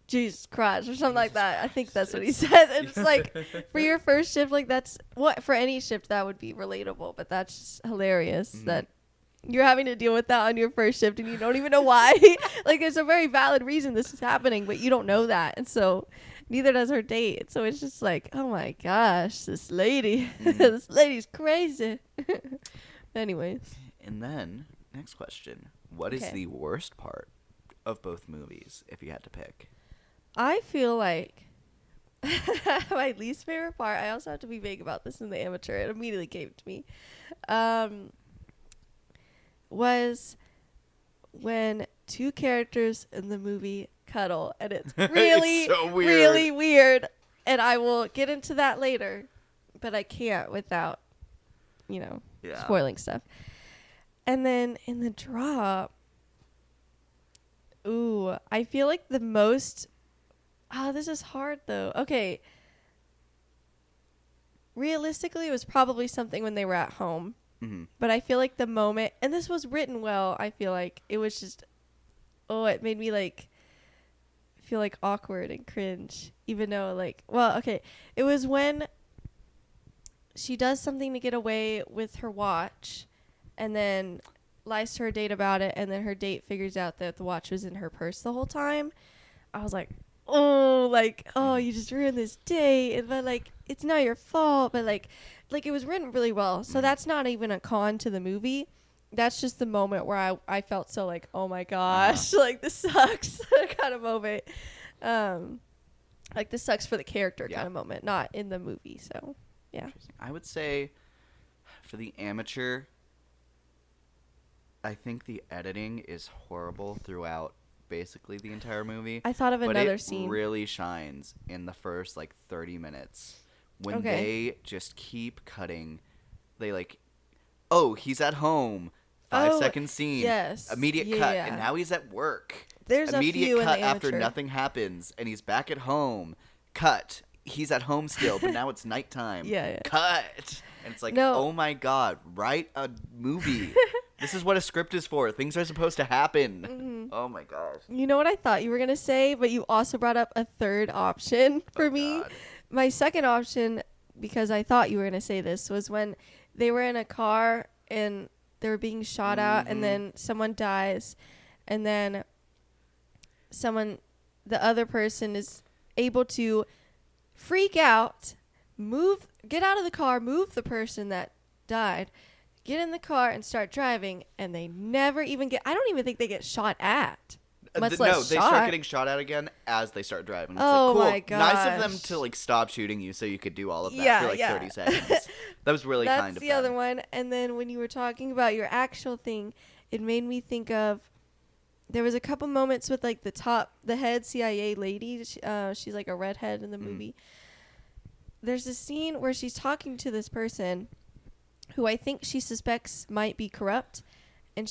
Jesus Christ, or something like that. I think that's what he said. And it's like, for your first shift, like for any shift, that would be relatable. But that's just hilarious that you're having to deal with that on your first shift and you don't even know why. Like, there's a very valid reason this is happening, but you don't know that. And so neither does her date. So it's just like, oh my gosh, this lady, this lady's crazy. Anyways. And then, next question. What is Okay. the worst part of both movies, if you had to pick? I feel like my least favorite part, I also have to be vague about this in the amateur. It immediately came to me. Was when two characters in the movie cuddle, and it's really, It's so weird. really weird. And I will get into that later, but I can't without, Yeah. spoiling stuff. And then in the drop, I feel like the most. This is hard though. Okay. Realistically, it was probably something when they were at home. But I feel like the moment, and this was written well, I feel like it was just, it made me like feel like awkward and cringe, even though it was when she does something to get away with her watch and then lies to her date about it, and then her date figures out that the watch was in her purse the whole time. I was like, you just ruined this date, but like it's not your fault, but like it was written really well. So that's not even a con to the movie. That's just the moment where I felt so like, oh my gosh, like this sucks kind of moment. Like this sucks for the character kind of moment, not in the movie. So yeah. I would say for the amateur, I think the editing is horrible throughout basically the entire movie. I thought of another but it scene. really shines in the first like 30 minutes when Okay. they just keep cutting. They like, oh, he's at home. 5-second scene. Yes. Immediate Yeah, cut. yeah. And now he's at work. There's a Immediate few in cut the after amateur. nothing happens, and he's back at home. Cut. He's at home still, but now it's nighttime. Yeah. Cut. And it's like, No. oh my god, write a movie. This is what a script is for. Things are supposed to happen. Mm-hmm. Oh my gosh. You know what I thought you were gonna say, but you also brought up a third option for me. God. My second option, because I thought you were gonna say this, was when they were in a car and they were being shot out, and then someone dies, and then the other person is able to freak out, get out of the car, move the person that died, get in the car and start driving, and they never even I don't even think they get shot at. Much less No, they shot. start getting shot at again as they start driving. It's Oh like, cool. my Nice of them gosh. to like stop shooting you so you could do all of that Yeah, for like yeah. 30 seconds. That was really That's kind of the them. other one. And then when you were talking about your actual thing, it made me think of, there was a couple moments with like the head CIA lady. She's like a redhead in the movie. There's a scene where she's talking to this person who I think she suspects might be corrupt, and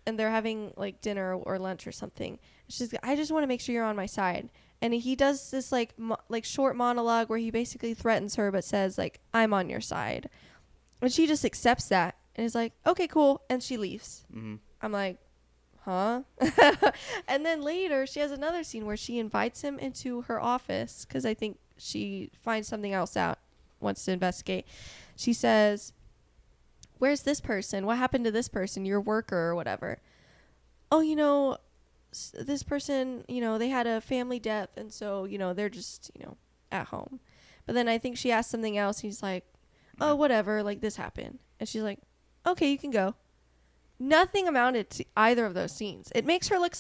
they're having like dinner or lunch or something. She's I just want to make sure you're on my side. And he does this like short monologue where he basically threatens her but says like, I'm on your side. And she just accepts that and is like, okay, cool. And she leaves. Mm-hmm. I'm like, huh? And then later she has another scene where she invites him into her office because I think she finds something else out, wants to investigate. She says, where's this person? What happened to this person? Your worker or whatever. Oh, this person, they had a family death, and so, they're just, at home. But then I think she asked something else. He's like, oh, whatever, like this happened. And she's like, okay, you can go. Nothing amounted to either of those scenes. It makes her look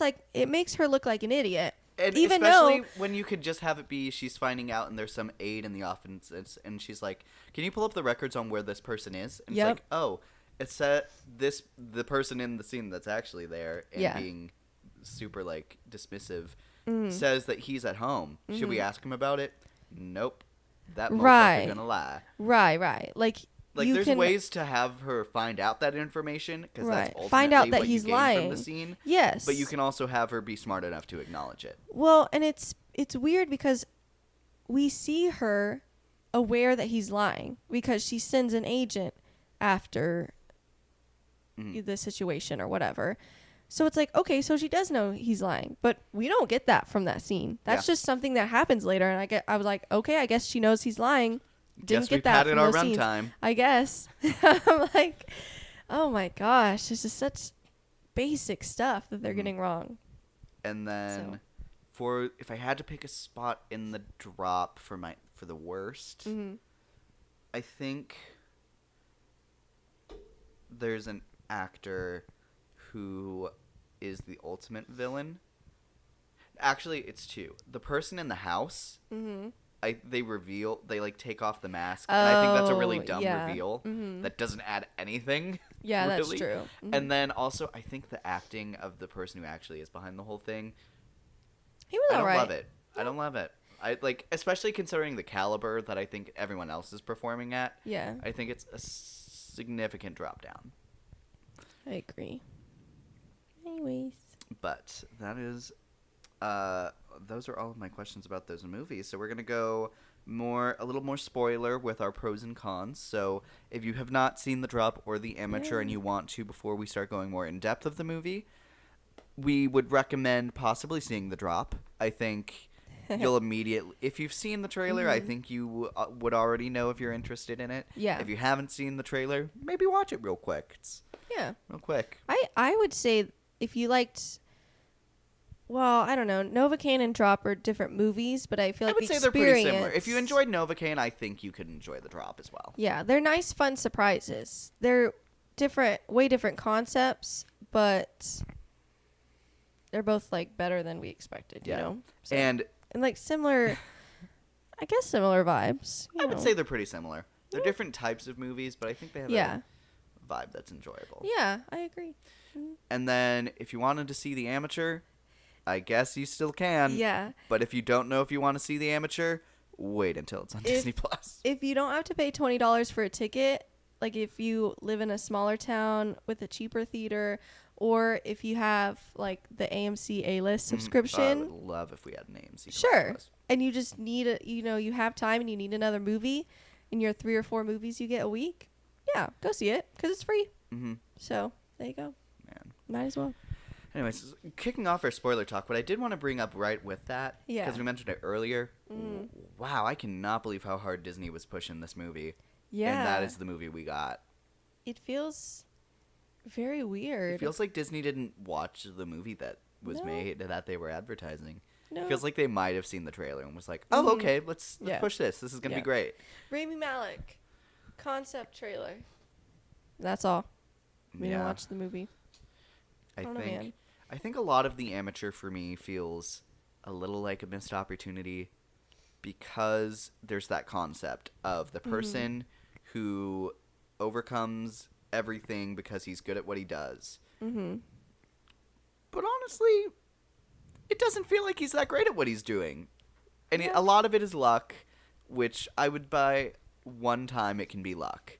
like an idiot. And even especially though when you could just have it be she's finding out and there's some aide in the office and she's like, can you pull up the records on where this person is? And Yep. it's like, oh, it's the person in the scene that's actually there and Yeah. being super like dismissive says that he's at home. Should we ask him about it? Nope. That motherfucker Right. gonna lie. right. Like you There's can ways to have her find out that information because that's Right. ultimately Find out that what he's you gain from lying. the scene. Yes. But you can also have her be smart enough to acknowledge it. Well, and it's weird because we see her aware that he's lying because she sends an agent after the situation or whatever. So it's like, okay, so she does know he's lying, but we don't get that from that scene. That's Yeah. just something that happens later, and I was like, okay, I guess she knows he's lying. Didn't Guess get we that padded from our those scenes. runtime. I guess. I'm like, oh my gosh, this is such basic stuff that they're getting wrong. And then So. if I had to pick a spot in the drop for the worst, I think there's an actor who is the ultimate villain. Actually, it's two. The person in the house, they like take off the mask, and I think that's a really Oh, dumb yeah. reveal that doesn't add anything. Yeah, that's really. true. And then also, I think the acting of the person who actually is behind the whole thing, He was I don't alright. love it. I don't love it. I like, especially considering the caliber that I think everyone else is performing at. Yeah, I think it's a significant drop down. I agree. Anyways. But that is, those are all of my questions about those movies. So we're gonna go a little more spoiler with our pros and cons. So if you have not seen The Drop or The Amateur and you want to before we start going more in depth of the movie, we would recommend possibly seeing The Drop. I think you'll immediately, if you've seen the trailer, I think you would already know if you're interested in it. Yeah. If you haven't seen the trailer, maybe watch it real quick. It's Yeah. real quick. I would say if you liked, well, I don't know, Novocaine and Drop are different movies, but I feel like I would the say they're pretty similar. experience- If you enjoyed Novocaine, I think you could enjoy The Drop as well. Yeah, they're nice, fun surprises. They're way different concepts, but they're both like better than we expected. You Yeah. know, So- And and like similar, I guess similar vibes. I would say they're pretty similar. They're different types of movies, but I think they have Yeah. a vibe that's enjoyable. Yeah, I agree. And then if you wanted to see The Amateur, I guess you still can. Yeah. But if you don't know if you want to see The Amateur, wait until it's on Disney Plus. If you don't have to pay $20 for a ticket, like if you live in a smaller town with a cheaper theater, or if you have like the AMC A-list I subscription, would love if we had names. sure. And you just need you have time and you need another movie in your 3 or 4 movies you get a week. Yeah, go see it because it's free. Mm-hmm. So there you go. Man. Might as well. Anyways, kicking off our spoiler talk, what I did want to bring up right with that, Yeah. because we mentioned it earlier. Wow, I cannot believe how hard Disney was pushing this movie. Yeah. And that is the movie we got. It feels very weird. It feels like Disney didn't watch the movie that was No. made that they were advertising. No. It feels like they might have seen the trailer and was like, "Oh, okay, let's Yeah. push this. This is gonna Yeah. be great." Rami Malek concept trailer. That's all. We didn't watch the movie. I don't know, think man. I think a lot of The Amateur for me feels a little like a missed opportunity because there's that concept of the person who overcomes everything because he's good at what he does. Mm-hmm. But honestly, it doesn't feel like he's that great at what he's doing. And a lot of it is luck, which I would buy one time it can be luck.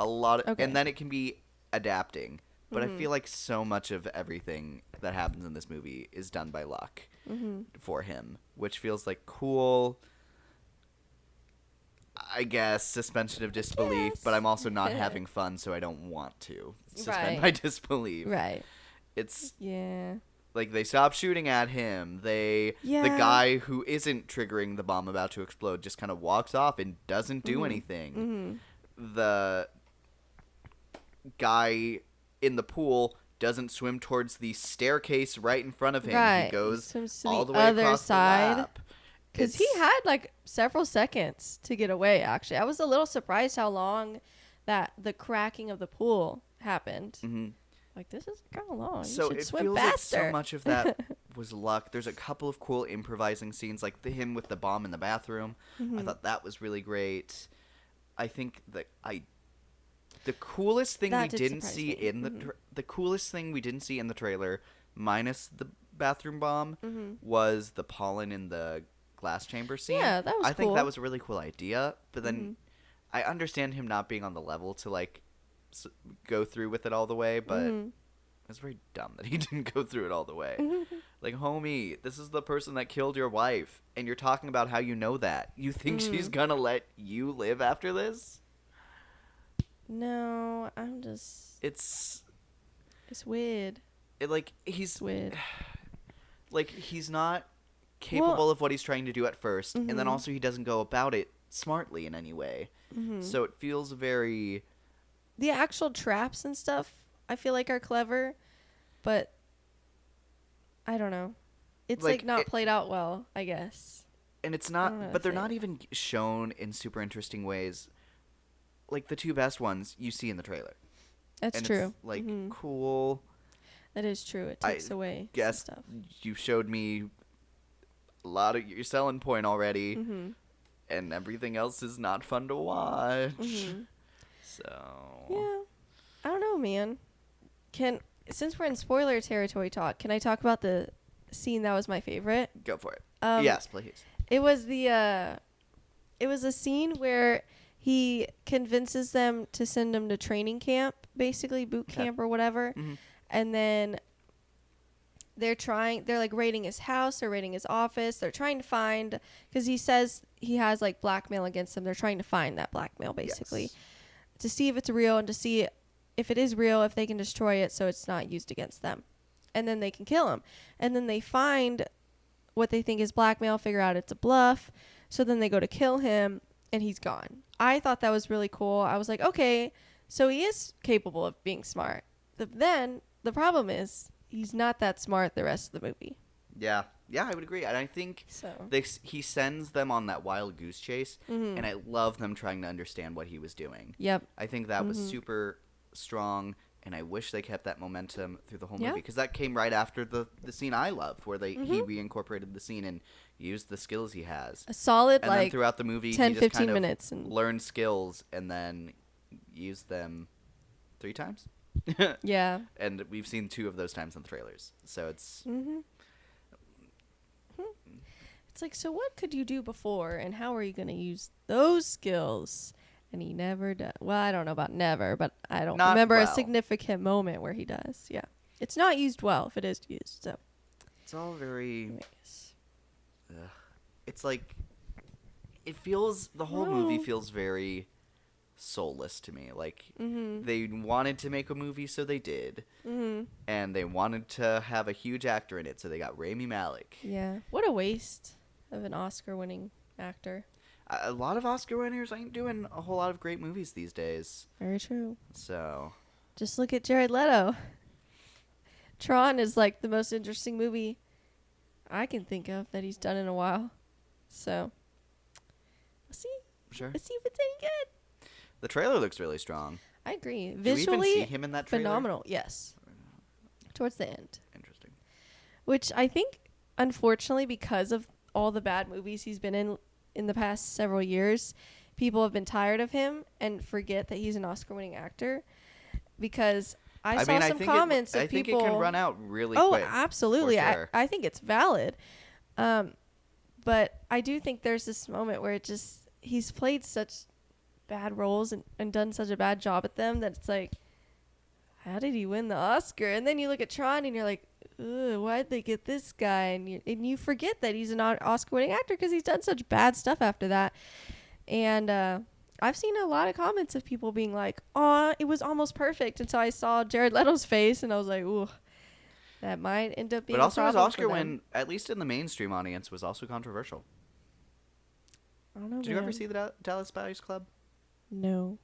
Okay. And then it can be adapting. But I feel like so much of everything that happens in this movie is done by luck for him, which feels like cool, I guess, suspension of disbelief, but I'm also not having fun, so I don't want to suspend Right. my disbelief. Right. It's Yeah. like they stop shooting at him. The Yeah. guy who isn't triggering the bomb about to explode just kind of walks off and doesn't do anything. The guy in the pool doesn't swim towards the staircase right in front of him. Right. He goes Swims to all the the way other across side. the lap. Because he had like several seconds to get away, actually. I was a little surprised how long that the cracking of the pool happened. Like, this is kind of long. So you should it swim feels like faster. so much of that was luck. There's a couple of cool improvising scenes, like him with the bomb in the bathroom. I thought that was really great. I think that the coolest thing That we did didn't surprise see me. in the coolest thing we didn't see in the trailer, minus the bathroom bomb, was the pollen in the glass chamber scene. Yeah, that was I think cool. that was a really cool idea, but then I understand him not being on the level to like go through with it all the way, but it's very dumb that he didn't go through it all the way. Like, homie, this is the person that killed your wife, and you're talking about how you know that. You think she's gonna let you live after this? No, I'm just... It's weird. like he's It's weird. like he's not capable of what he's trying to do at first, and then also he doesn't go about it smartly in any way. So it feels very The actual traps and stuff, I feel like, are clever, but I don't know. It's Like, like not it- played out well, I guess. and it's don't know how not to but they're say not it. even shown in super interesting ways. Like the two best ones you see in the trailer. That's And true. It's like cool. That is true. It I takes away some Guess stuff. you showed me a lot of your selling point already, Mm-hmm. and everything else is not fun to watch. So Yeah. I don't know, man. Since we're in spoiler territory talk, can I talk about the scene that was my favorite? go for it. Um, Yes, please. It was it was a scene where he convinces them to send him to training camp, basically boot Okay. camp or whatever. Mhm. And then they're like raiding his house, they're raiding his office, they're trying to find, because he says he has like blackmail against them. They're trying to find that blackmail basically, Yes. to see if it's real and to see if it is real, if they can destroy it so it's not used against them, and then they can kill him. And then they find what they think is blackmail, figure out it's a bluff, so then they go to kill him and he's gone. I thought that was really cool. I was like, okay, so he is capable of being smart. Then the problem is he's not that smart the rest of the movie. Yeah, I would agree. And I think So he sends them on that wild goose chase, Mhm. and I love them trying to understand what he was doing. yep. I think that was Mhm. super strong, and I wish they kept that momentum through the whole Yeah. movie, because that came right after the scene I loved, where he Mhm. reincorporated the scene and used the skills he has. A solid And then like throughout the movie, 10, he just 15 kind of minutes and learned skills and then used them 3 times. yeah. And we've seen 2 of those times in the trailers. So it's Mhm. It's like, so what could you do before, and how are you going to use those skills? And he never does. Well, I don't know about never, but I don't Not remember a well. significant moment where he does. Yeah, it's not used well if it is used. So, it's all very anyways. it's like the whole movie feels very soulless to me. Like Mhm. they wanted to make a movie, so they did. Mhm. And they wanted to have a huge actor in it, so they got Rami Malek. Yeah. What a waste of an Oscar-winning actor. A lot of Oscar winners ain't doing a whole lot of great movies these days. Very true. So Just look at Jared Leto. Tron is like the most interesting movie I can think of that he's done in a while. So, we'll see. sure, Let's see if it's any good. the trailer looks really strong. I agree. Do we even Visually, see him in that trailer? phenomenal. Yes. Towards the end. Interesting. Which I think, unfortunately, because of all the bad movies he's been in the past several years, people have been tired of him and forget that he's an Oscar-winning actor. Because I saw some comments of I think people. it can run out really Oh, quick. absolutely. for sure. I think it's valid. But I do think there's this moment where he's played such bad roles and done such a bad job at them that it's like, how did he win the Oscar? And then you look at Tron and you're like, ugh, why'd they get this guy? And you forget that he's an Oscar-winning actor because he's done such bad stuff after that. And I've seen a lot of comments of people being like, "Oh, it was almost perfect." And so I saw Jared Leto's face, and I was like, "Ooh, that might end up being." But also a his problem Oscar for them. win, at least in the mainstream audience, was also controversial. I don't know. Did you ever man. see the Dallas Buyers Club? No.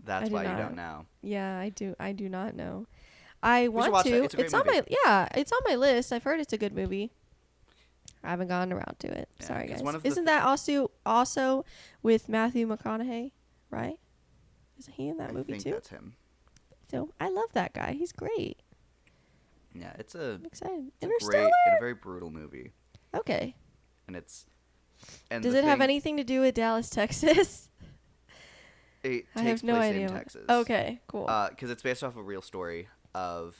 That's did why you not. don't know. Yeah, I do. I do not know. I want watch to. it. It's a great on movie. it's on my list. I've heard it's a good movie. I haven't gotten around to it. Yeah, Sorry, 'cause guys. one of the Isn't that also with Matthew McConaughey, right? Isn't he in that I movie think too? that's him. So I love that guy. He's great. Yeah, it's I'm excited. a Interstellar. great and a very brutal movie, Okay. and it's. And Does the it have thing- anything to do with Dallas, Texas? It I takes have no place idea. in Texas. Okay, cool. Because it's based off a real story because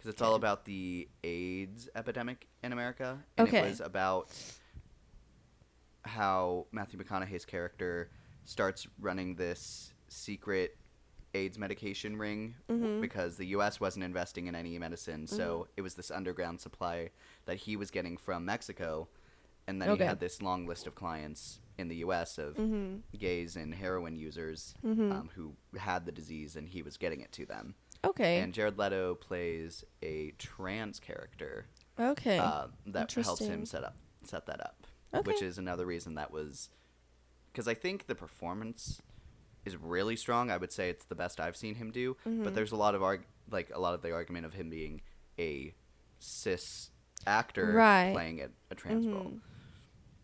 it's all Okay. about the AIDS epidemic in America, and Okay. it was about how Matthew McConaughey's character starts running this secret AIDS medication ring Mhm. because the U.S. wasn't investing in any medicine, so it was this underground supply that he was getting from Mexico, and then Okay. he had this long list of clients in the U.S. of Mhm. gays and heroin users Mhm. who had the disease, and he was getting it to them. Okay. And Jared Leto plays a trans character Okay. that helps him Interesting. set that up, Okay. which is another reason that was because I think the performance is really strong. I would say it's the best I've seen him do. Mm-hmm. But there's a lot of a lot of the argument of him being a cis actor Right. playing a trans role. Mhm.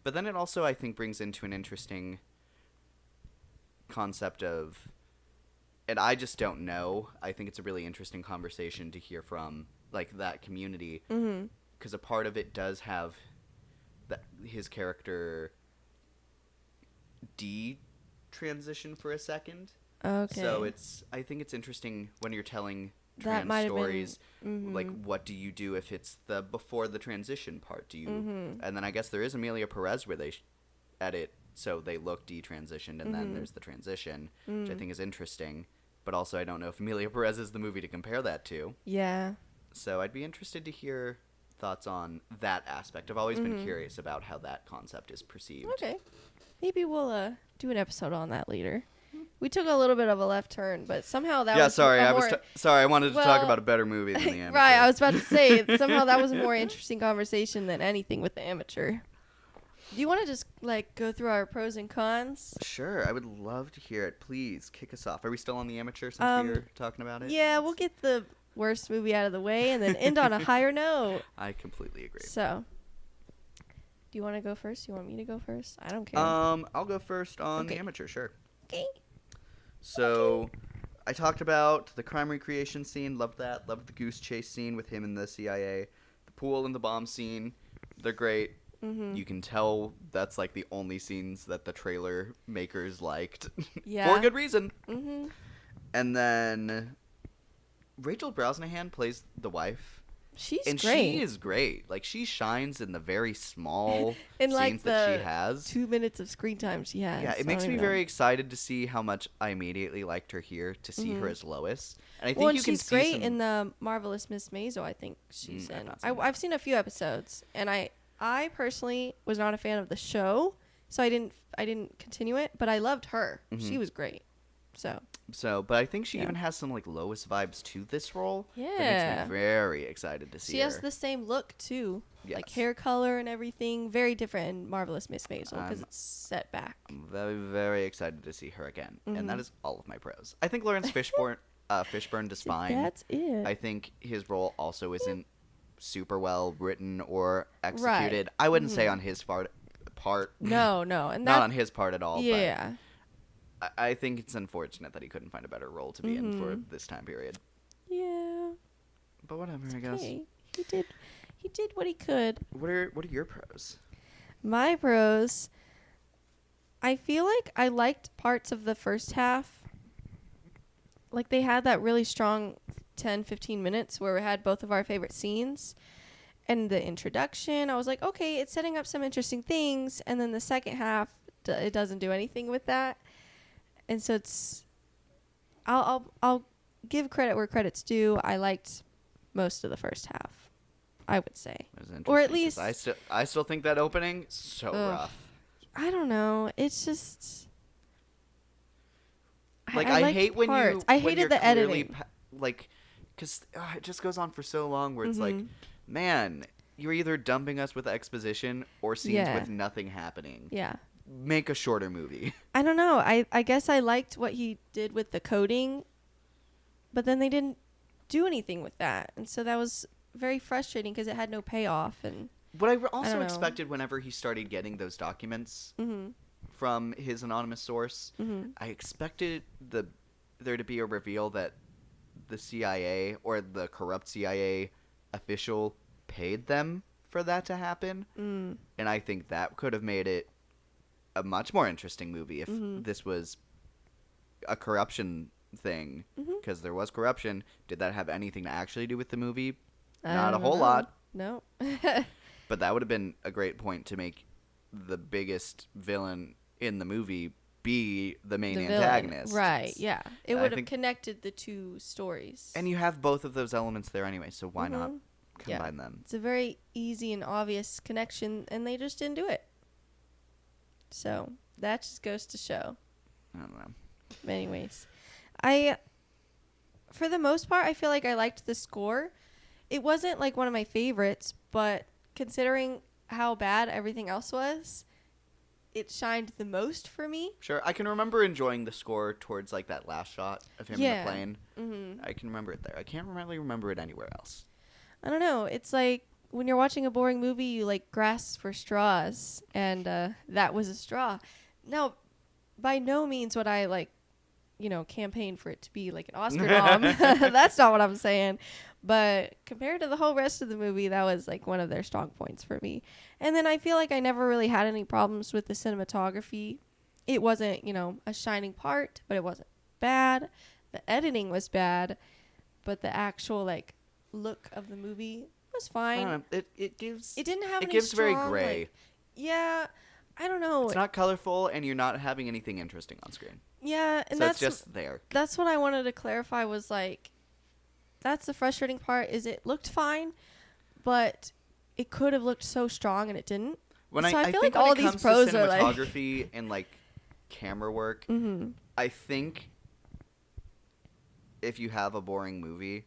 But then it also, I think, brings into an interesting concept of, and I just don't know. I think it's a really interesting conversation to hear from like that community, Mhm. because a part of it does have that his character transition for a second. Okay. So I think it's interesting when you're telling That trans might have been- stories. Like, Mhm. what do you do if it's the before the transition part? Do you? Mhm. And then I guess there is Amelia Perez where they edit so they look detransitioned, and then Mhm. there's the transition, which I Mm. think is interesting. But also, I don't know if Amelia Perez is the movie to compare that to. Yeah. So I'd be interested to hear thoughts on that aspect. I've always been curious about how that concept is perceived. Okay. Maybe we'll do an episode on that later. We took a little bit of a left turn, but somehow that was sorry, a I more, was sorry. I wanted to talk well, about a better movie than the Amateur. right. I was about to say somehow that was a more interesting conversation than anything with the Amateur. Do you want to just like go through our pros and cons? Sure, I would love to hear it. Please kick us off. Are we still on the Amateur since we were talking about it? Yeah, we'll get the worst movie out of the way and then end on a higher note. I completely agree. So, do you want to go first? Do you want me to go first? I don't care. I'll go first on Okay. the Amateur. Sure. Okay. So, I talked about the crime recreation scene. Loved that. Loved the goose chase scene with him and the CIA. The pool and the bomb scene. They're great. Mm-hmm. You can tell that's like the only scenes that the trailer makers liked. Yeah. For good reason. Mm-hmm. And then Rachel Brosnahan plays the wife. She's And great. she is great. Like, she shines in the very small in scenes like that she the has. 2 minutes of screen time she has. Yeah, I it makes don't me even know. very excited to see how much I immediately liked her here, to see her as Lois. And I think Well, and you can she's see great some... in the Marvelous Miss Maisel. I think she's I've in. not seen that. I've seen a few episodes, and I personally was not a fan of the show, so I didn't continue it. But I loved her. She was great. So but I think she Yeah. even has some, like, Lois vibes to this role. That Yeah. makes me very excited to see she her. has the same look too, like Yes. hair color and everything. Very different in Marvelous Miss Maisel because I'm- it's set back. I'm very, very excited to see her again. And Mm-hmm. that is all of my pros. I think Lawrence Fishburne does fine. That's it. I think his role also isn't super well written or executed. I wouldn't say on his part. no, and Not that on his part at all. yeah. But I think it's unfortunate that he couldn't find a better role to be in for this time period. Yeah. But whatever, I guess. Okay. He did what he could. What are your pros? My pros, I feel like I liked parts of the first half. Like they had that really strong 10, 15 minutes where we had both of our favorite scenes. And the introduction, I was like, okay, it's setting up some interesting things. And then the second half, it doesn't do anything with that. And so I'll give credit where credit's due. I liked most of the first half, I would say. That was Or at interesting, 'cause least- I still think that opening so Ugh. rough. I don't know. It's just Like I I liked hate when parts. you I when hated you're the clearly editing. like, because it just goes on for so long where it's like, Mhm. man, you're either dumping us with exposition or scenes Yeah. with nothing happening. Yeah. Make a shorter movie. I don't know. I guess I liked what he did with the coding, but then they didn't do anything with that. And so that was very frustrating because it had no payoff. And What I don't also know. expected whenever he started getting those documents Mhm. from his anonymous source, Mhm. I expected there to be a reveal that the CIA or the corrupt CIA official paid them for that to happen. Mm. And I think that could have made it a much more interesting movie if Mhm. this was a corruption thing, Mhm. because there was corruption. Did that have anything to actually do with the movie? I Not a don't whole know. lot. No. But that would have been a great point to make the biggest villain in the movie be the main The villain. antagonist. Right. Yeah. It I would have think- connected the two stories. And you have both of those elements there anyway, so why not Mhm. Yeah. combine them? It's a very easy and obvious connection, and they just didn't do it. So that just goes to show. I don't know. Anyways, for the most part, I feel like I liked the score. It wasn't like one of my favorites, but considering how bad everything else was, it shined the most for me. Sure, I can remember enjoying the score towards like that last shot of him in Yeah. the plane. Mm-hmm. I can remember it there. I can't really remember it anywhere else. I don't know. It's like when you're watching a boring movie, you like grasp for straws, and that was a straw. Now, by no means would I like, campaign for it to be like an Oscar nom. That's not what I'm saying. But compared to the whole rest of the movie, that was like one of their strong points for me. And then I feel like I never really had any problems with the cinematography. It wasn't, a shining part, but it wasn't bad. The editing was bad, but the actual like look of the movie was I fine. don't know. It gives. It didn't have It any gives very strong, gray. like- yeah, I don't know. It's not colorful, and you're not having anything interesting on screen. Yeah, and So that's it's just there. that's what I wanted to clarify was like, that's the frustrating part is it looked fine, but it could have looked so strong and it didn't. When So I feel think like when all it these comes pros to are like- cinematography and like camera work, I think if you have a boring movie,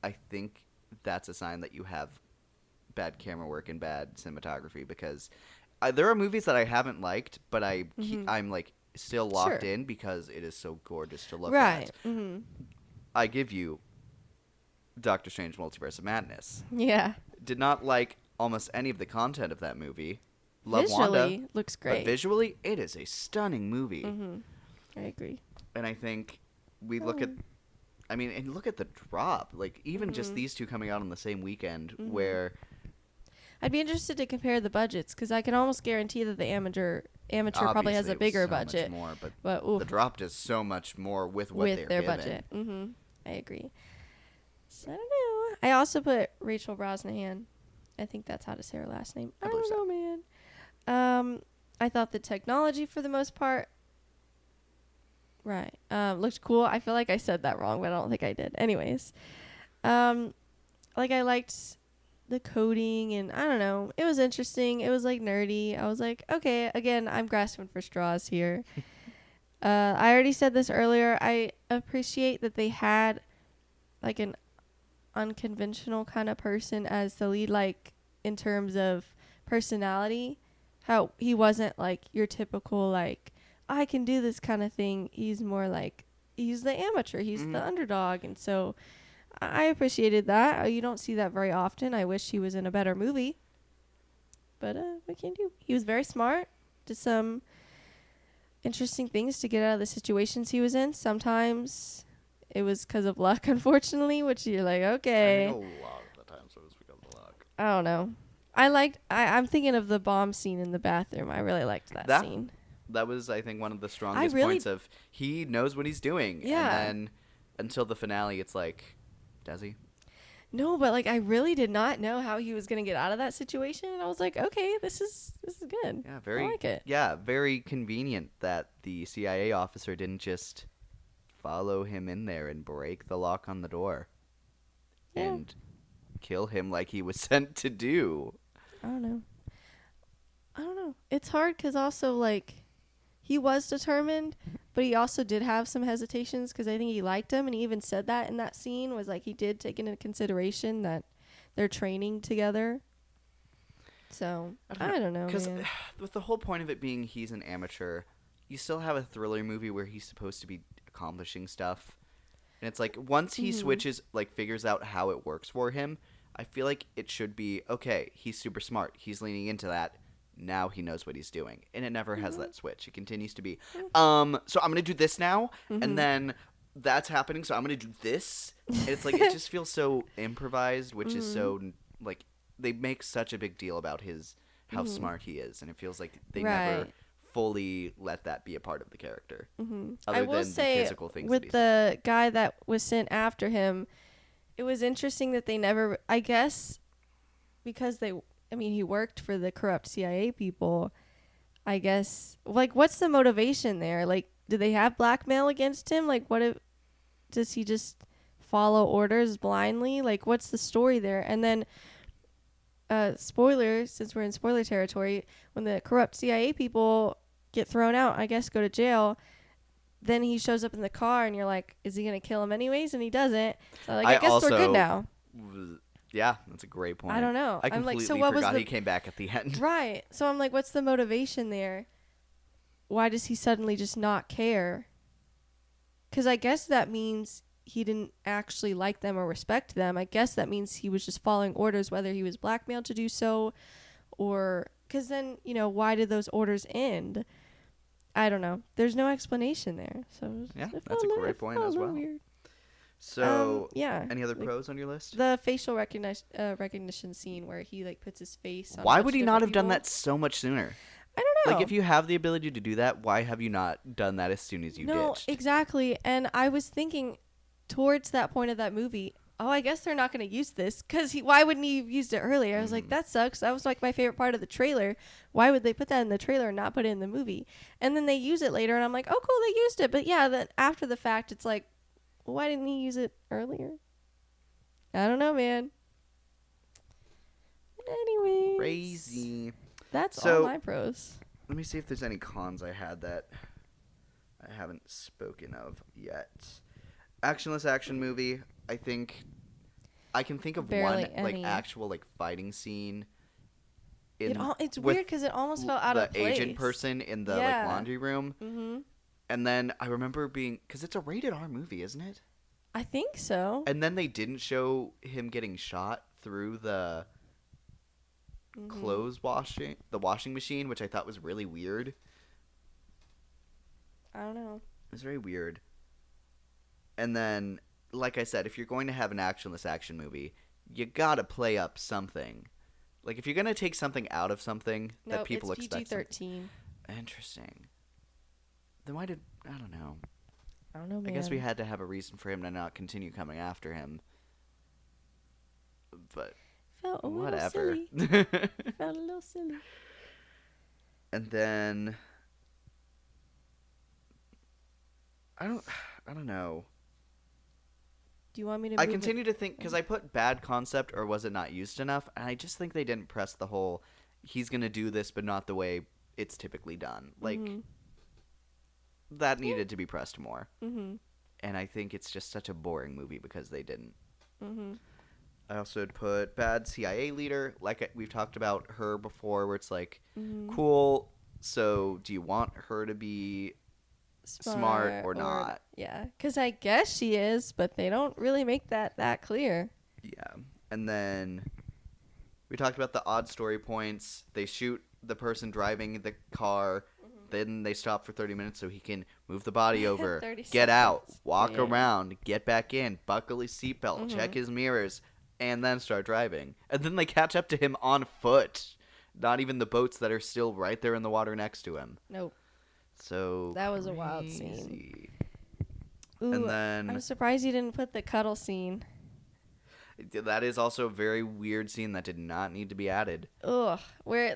I think that's a sign that you have bad camera work and bad cinematography, because there are movies that I haven't liked, but I'm like still locked Sure. in because it is so gorgeous to look Right. at. I give you Doctor Strange Multiverse of Madness. Yeah. Did not like almost any of the content of that movie. Love Wanda. Visually looks great. But visually, it is a stunning movie. I agree. And I think we look at, I mean, and look at the drop. Like, even just these two coming out on the same weekend, where I'd be interested to compare the budgets because I can almost guarantee that the amateur probably has obviously a it was bigger so much budget. more, but oof, the drop does so much more with what with they're their given. budget. I agree. So I don't know. I also put Rachel Brosnahan. I think that's how to say her last name. I believe don't know, man. I thought the technology for the most part, looked cool. I feel like I said that wrong, but I don't think I did. Anyways, like I liked the coding and I don't know. It was interesting. It was like nerdy. I was like, okay, again, I'm grasping for straws here. I already said this earlier. I appreciate that they had like an unconventional kind of person as the lead, like in terms of personality. How he wasn't like your typical like I can do this kind of thing. He's more like he's the amateur. He's the underdog, and so I appreciated that. You don't see that very often. I wish he was in a better movie, but what can you do? He was very smart. Did some interesting things to get out of the situations he was in. Sometimes it was because of luck, unfortunately, which you're like, okay. I think a lot of the times it was because of luck. I don't know. I'm thinking of the bomb scene in the bathroom. I really liked that scene. That was, I think, one of the strongest really- points of he knows what he's doing. Yeah. And then until the finale, it's like, does he? No, but like I really did not know how he was gonna get out of that situation. And I was like, okay, this is good. Yeah, very. I like it. Yeah, very convenient that the CIA officer didn't just follow him in there and break the lock on the door and kill him like he was sent to do. I don't know. It's hard because also like he was determined, but he also did have some hesitations because I think he liked him, and he even said that in that scene was like he did take into consideration that they're training together. So I don't know. Because Man. with the whole point of it being he's an amateur, you still have a thriller movie where he's supposed to be accomplishing stuff. And it's like once he switches, like figures out how it works for him, I feel like it should be, okay, he's super smart. He's leaning into that. Now he knows what he's doing. And it never has that switch. It continues to be, so I'm going to do this now. And then that's happening. So I'm going to do this. And it's like, it just feels so improvised, which is so like, they make such a big deal about how smart he is. And it feels like they never Right. fully let that be a part of the character. I will say, physical things with the guy that was sent after him, it was interesting that they never, I guess, because he worked for the corrupt CIA people, I guess, like, what's the motivation there? Like, do they have blackmail against him? Like, does he just follow orders blindly? Like, what's the story there? And then, spoiler, since we're in spoiler territory, when the corrupt CIA people get thrown out, I guess go to jail, then he shows up in the car and you're like, is he going to kill him anyways? And he doesn't. So like, I guess we're good now. Yeah, that's a great point. I don't know. I I'm like, completely so what was forgot the- he came back at the end. Right. So I'm like, what's the motivation there? Why does he suddenly just not care? Because I guess that means he didn't actually like them or respect them. I guess that means he was just following orders, whether he was blackmailed to do so or... Because then, why did those orders end? I don't know. There's no explanation there. So Yeah, it that's felt a great point felt as a little well. Weird. So, yeah. any other like, pros on your list? The facial recognition scene where he puts his face on. Why a bunch would of he not different have done people. that so much sooner? I don't know. Like, if you have the ability to do that, why have you not done that as soon as you No, ditched? exactly. And I was thinking towards that point of that movie, I guess they're not going to use this because why wouldn't he have used it earlier? I was like, that sucks. That was like my favorite part of the trailer. Why would they put that in the trailer and not put it in the movie? And then they use it later and I'm like, oh, cool, they used it. But yeah, then after the fact, it's like, why didn't he use it earlier? I don't know, man. Crazy. That's So- all my pros. Let me see if there's any cons I had that I haven't spoken of yet. Actionless action movie. I think I can think of Barely one like any. actual like fighting scene. It's with weird because it almost felt out of the place. Asian person in the Yeah. like laundry room, Mm-hmm. and then I remember being because it's a rated R movie, isn't it? I think so. And then they didn't show him getting shot through the Mm-hmm. the washing machine, which I thought was really weird. I don't know. It was very weird. And then, like I said, if you're going to have an actionless action movie, you gotta play up something. Like, if you're gonna take something out of something that Nope, people it's expect. PG-13. Interesting. Then why did I don't know? I don't know, man. I guess we had to have a reason for him to not continue coming after him. But felt a little whatever. silly. Felt a little silly. And then I don't know. Do you want me to? I move it? continue to think because I put bad concept or was it not used enough, and I just think they didn't press the whole he's gonna do this, but not the way it's typically done. Like that needed to be pressed more, Mm-hmm. and I think it's just such a boring movie because they didn't. Mm-hmm. I also had put bad CIA leader, like we've talked about her before, where it's like, Mm-hmm. cool. So do you want her to be smart or not? Yeah, because I guess she is, but they don't really make that clear. Yeah. And then we talked about the odd story points. They shoot the person driving the car. Then they stop for 30 minutes so he can move the body over, 30 get out, seconds. walk Yeah. around, get back in, buckle his seatbelt, check his mirrors, and then start driving. And then they catch up to him on foot. Not even the boats that are still right there in the water next to him. Nope. So That was a wild scene. crazy. Ooh, And then I'm surprised you didn't put the cuddle scene. that is also a very weird scene that did not need to be added. Ugh. Where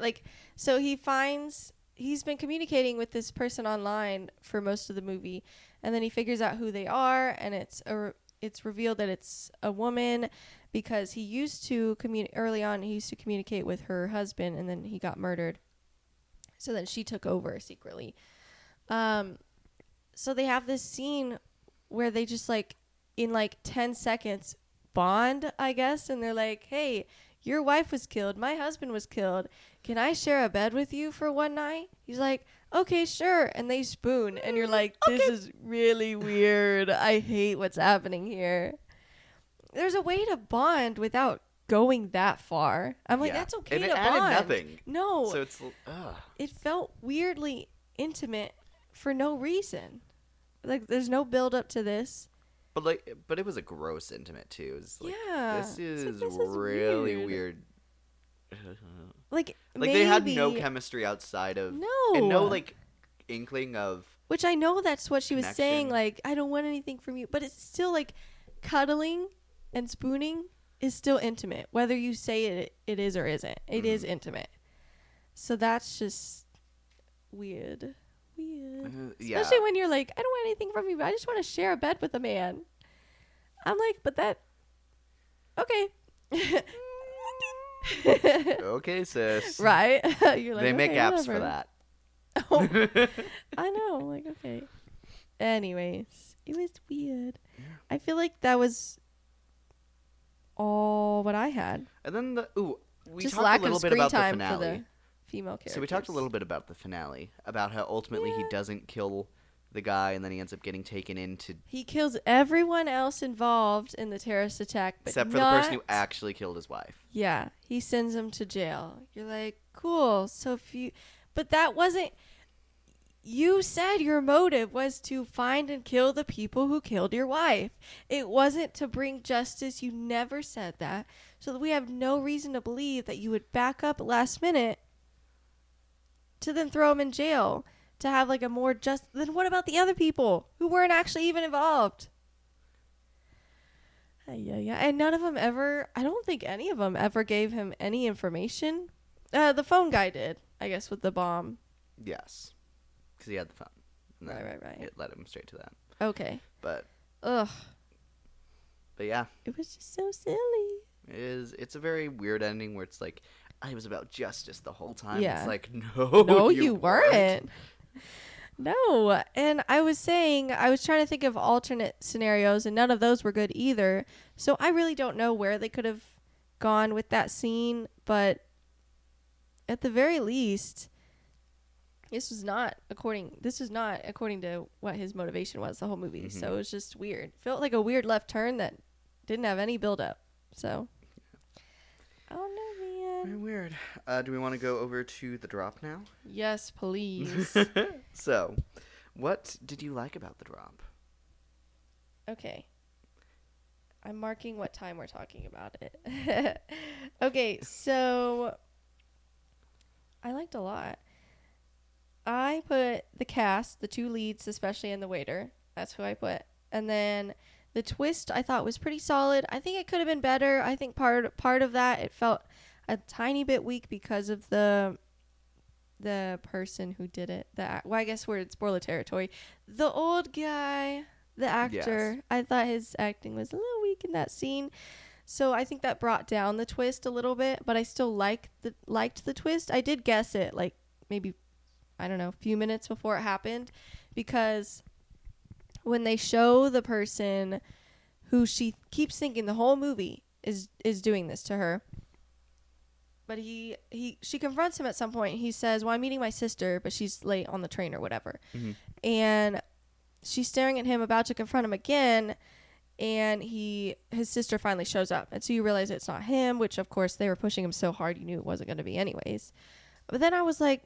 so he's been communicating with this person online for most of the movie, and then he figures out who they are, and it's revealed that it's a woman because he used to early on. He used to communicate with her husband, and then he got murdered. So then she took over secretly. So they have this scene where they just in 10 seconds bond, I guess, and they're like, "Hey, your wife was killed. My husband was killed. Can I share a bed with you for one night?" He's like, "Okay, sure." And they spoon, and you're like, "This is really weird. I hate what's happening here." There's a way to bond without going that far. I'm like, Yeah. that's okay And it to added bond. nothing. No, So it's it felt weirdly intimate for no reason. Like, there's no build up to this. but it was a gross intimate too. It was like, Yeah. this It's like, is this is really weird. weird. Like They had maybe- no chemistry outside of No. and no inkling of Which I know that's what she was saying. connection. Like, I don't want anything from you, but it's still cuddling and spooning is still intimate, whether you say it is or isn't. It is intimate. So that's just weird. yeah. Especially when you're like, I don't want anything from you, but I just want to share a bed with a man. I'm like, but that okay. Okay, sis. Right? You're like, They make okay, apps for whatever. that. Oh, I know. I'm like, okay. Anyways, it was weird. I feel like that was all what I had. And then we Just talked lack a little of bit screen about the time finale. for the female characters. So we talked a little bit about the finale, about how ultimately he doesn't kill the guy, and then he ends up getting taken into He kills everyone else involved in the terrorist attack, but except for the person who not- actually killed his wife. Yeah, he sends him to jail. You're like, cool. So but that wasn't. You said your motive was to find and kill the people who killed your wife. It wasn't to bring justice. You never said that. So we have no reason to believe that you would back up last minute to then throw him in jail to have a more just. Then what about the other people who weren't actually even involved? Yeah. And none of them ever, I don't think any of them ever gave him any information. The phone guy did, I guess, with the bomb. Yes, because he had the phone. And then Right. It led him straight to that. Okay. But Ugh. yeah, It was just so silly. it's a very weird ending where it's like, I was about justice the whole time. Yeah. It's like, no, No, you weren't. No. And I was saying, I was trying to think of alternate scenarios, and none of those were good either. So I really don't know where they could have gone with that scene, but at the very least, this was not according to what his motivation was the whole movie. Mm-hmm. So it was just weird. Felt like a weird left turn that didn't have any build up. So I don't know, man. Very weird. Do we want to go over to the drop now? Yes, please. So, what did you like about the drop? Okay. I'm marking what time we're talking about it. Okay, so I liked a lot. I put the cast, the two leads, especially, and the waiter. That's who I put. And then the twist I thought was pretty solid. I think it could have been better. I think part of that, it felt a tiny bit weak because of the person who did it. Well, I guess we're in spoiler territory. The old guy, the actor. Yes. I thought his acting was a little weak in that scene. So I think that brought down the twist a little bit, but I still liked the twist. I did guess it like maybe, I don't know, a few minutes before it happened, because when they show the person who she keeps thinking the whole movie is doing this to her, but she confronts him at some point. He says, well, I'm meeting my sister, but she's late on the train or whatever. Mm-hmm. And she's staring at him, about to confront him again, and his sister finally shows up. And so you realize it's not him, which of course they were pushing him so hard you knew it wasn't going to be anyways. But then I was like,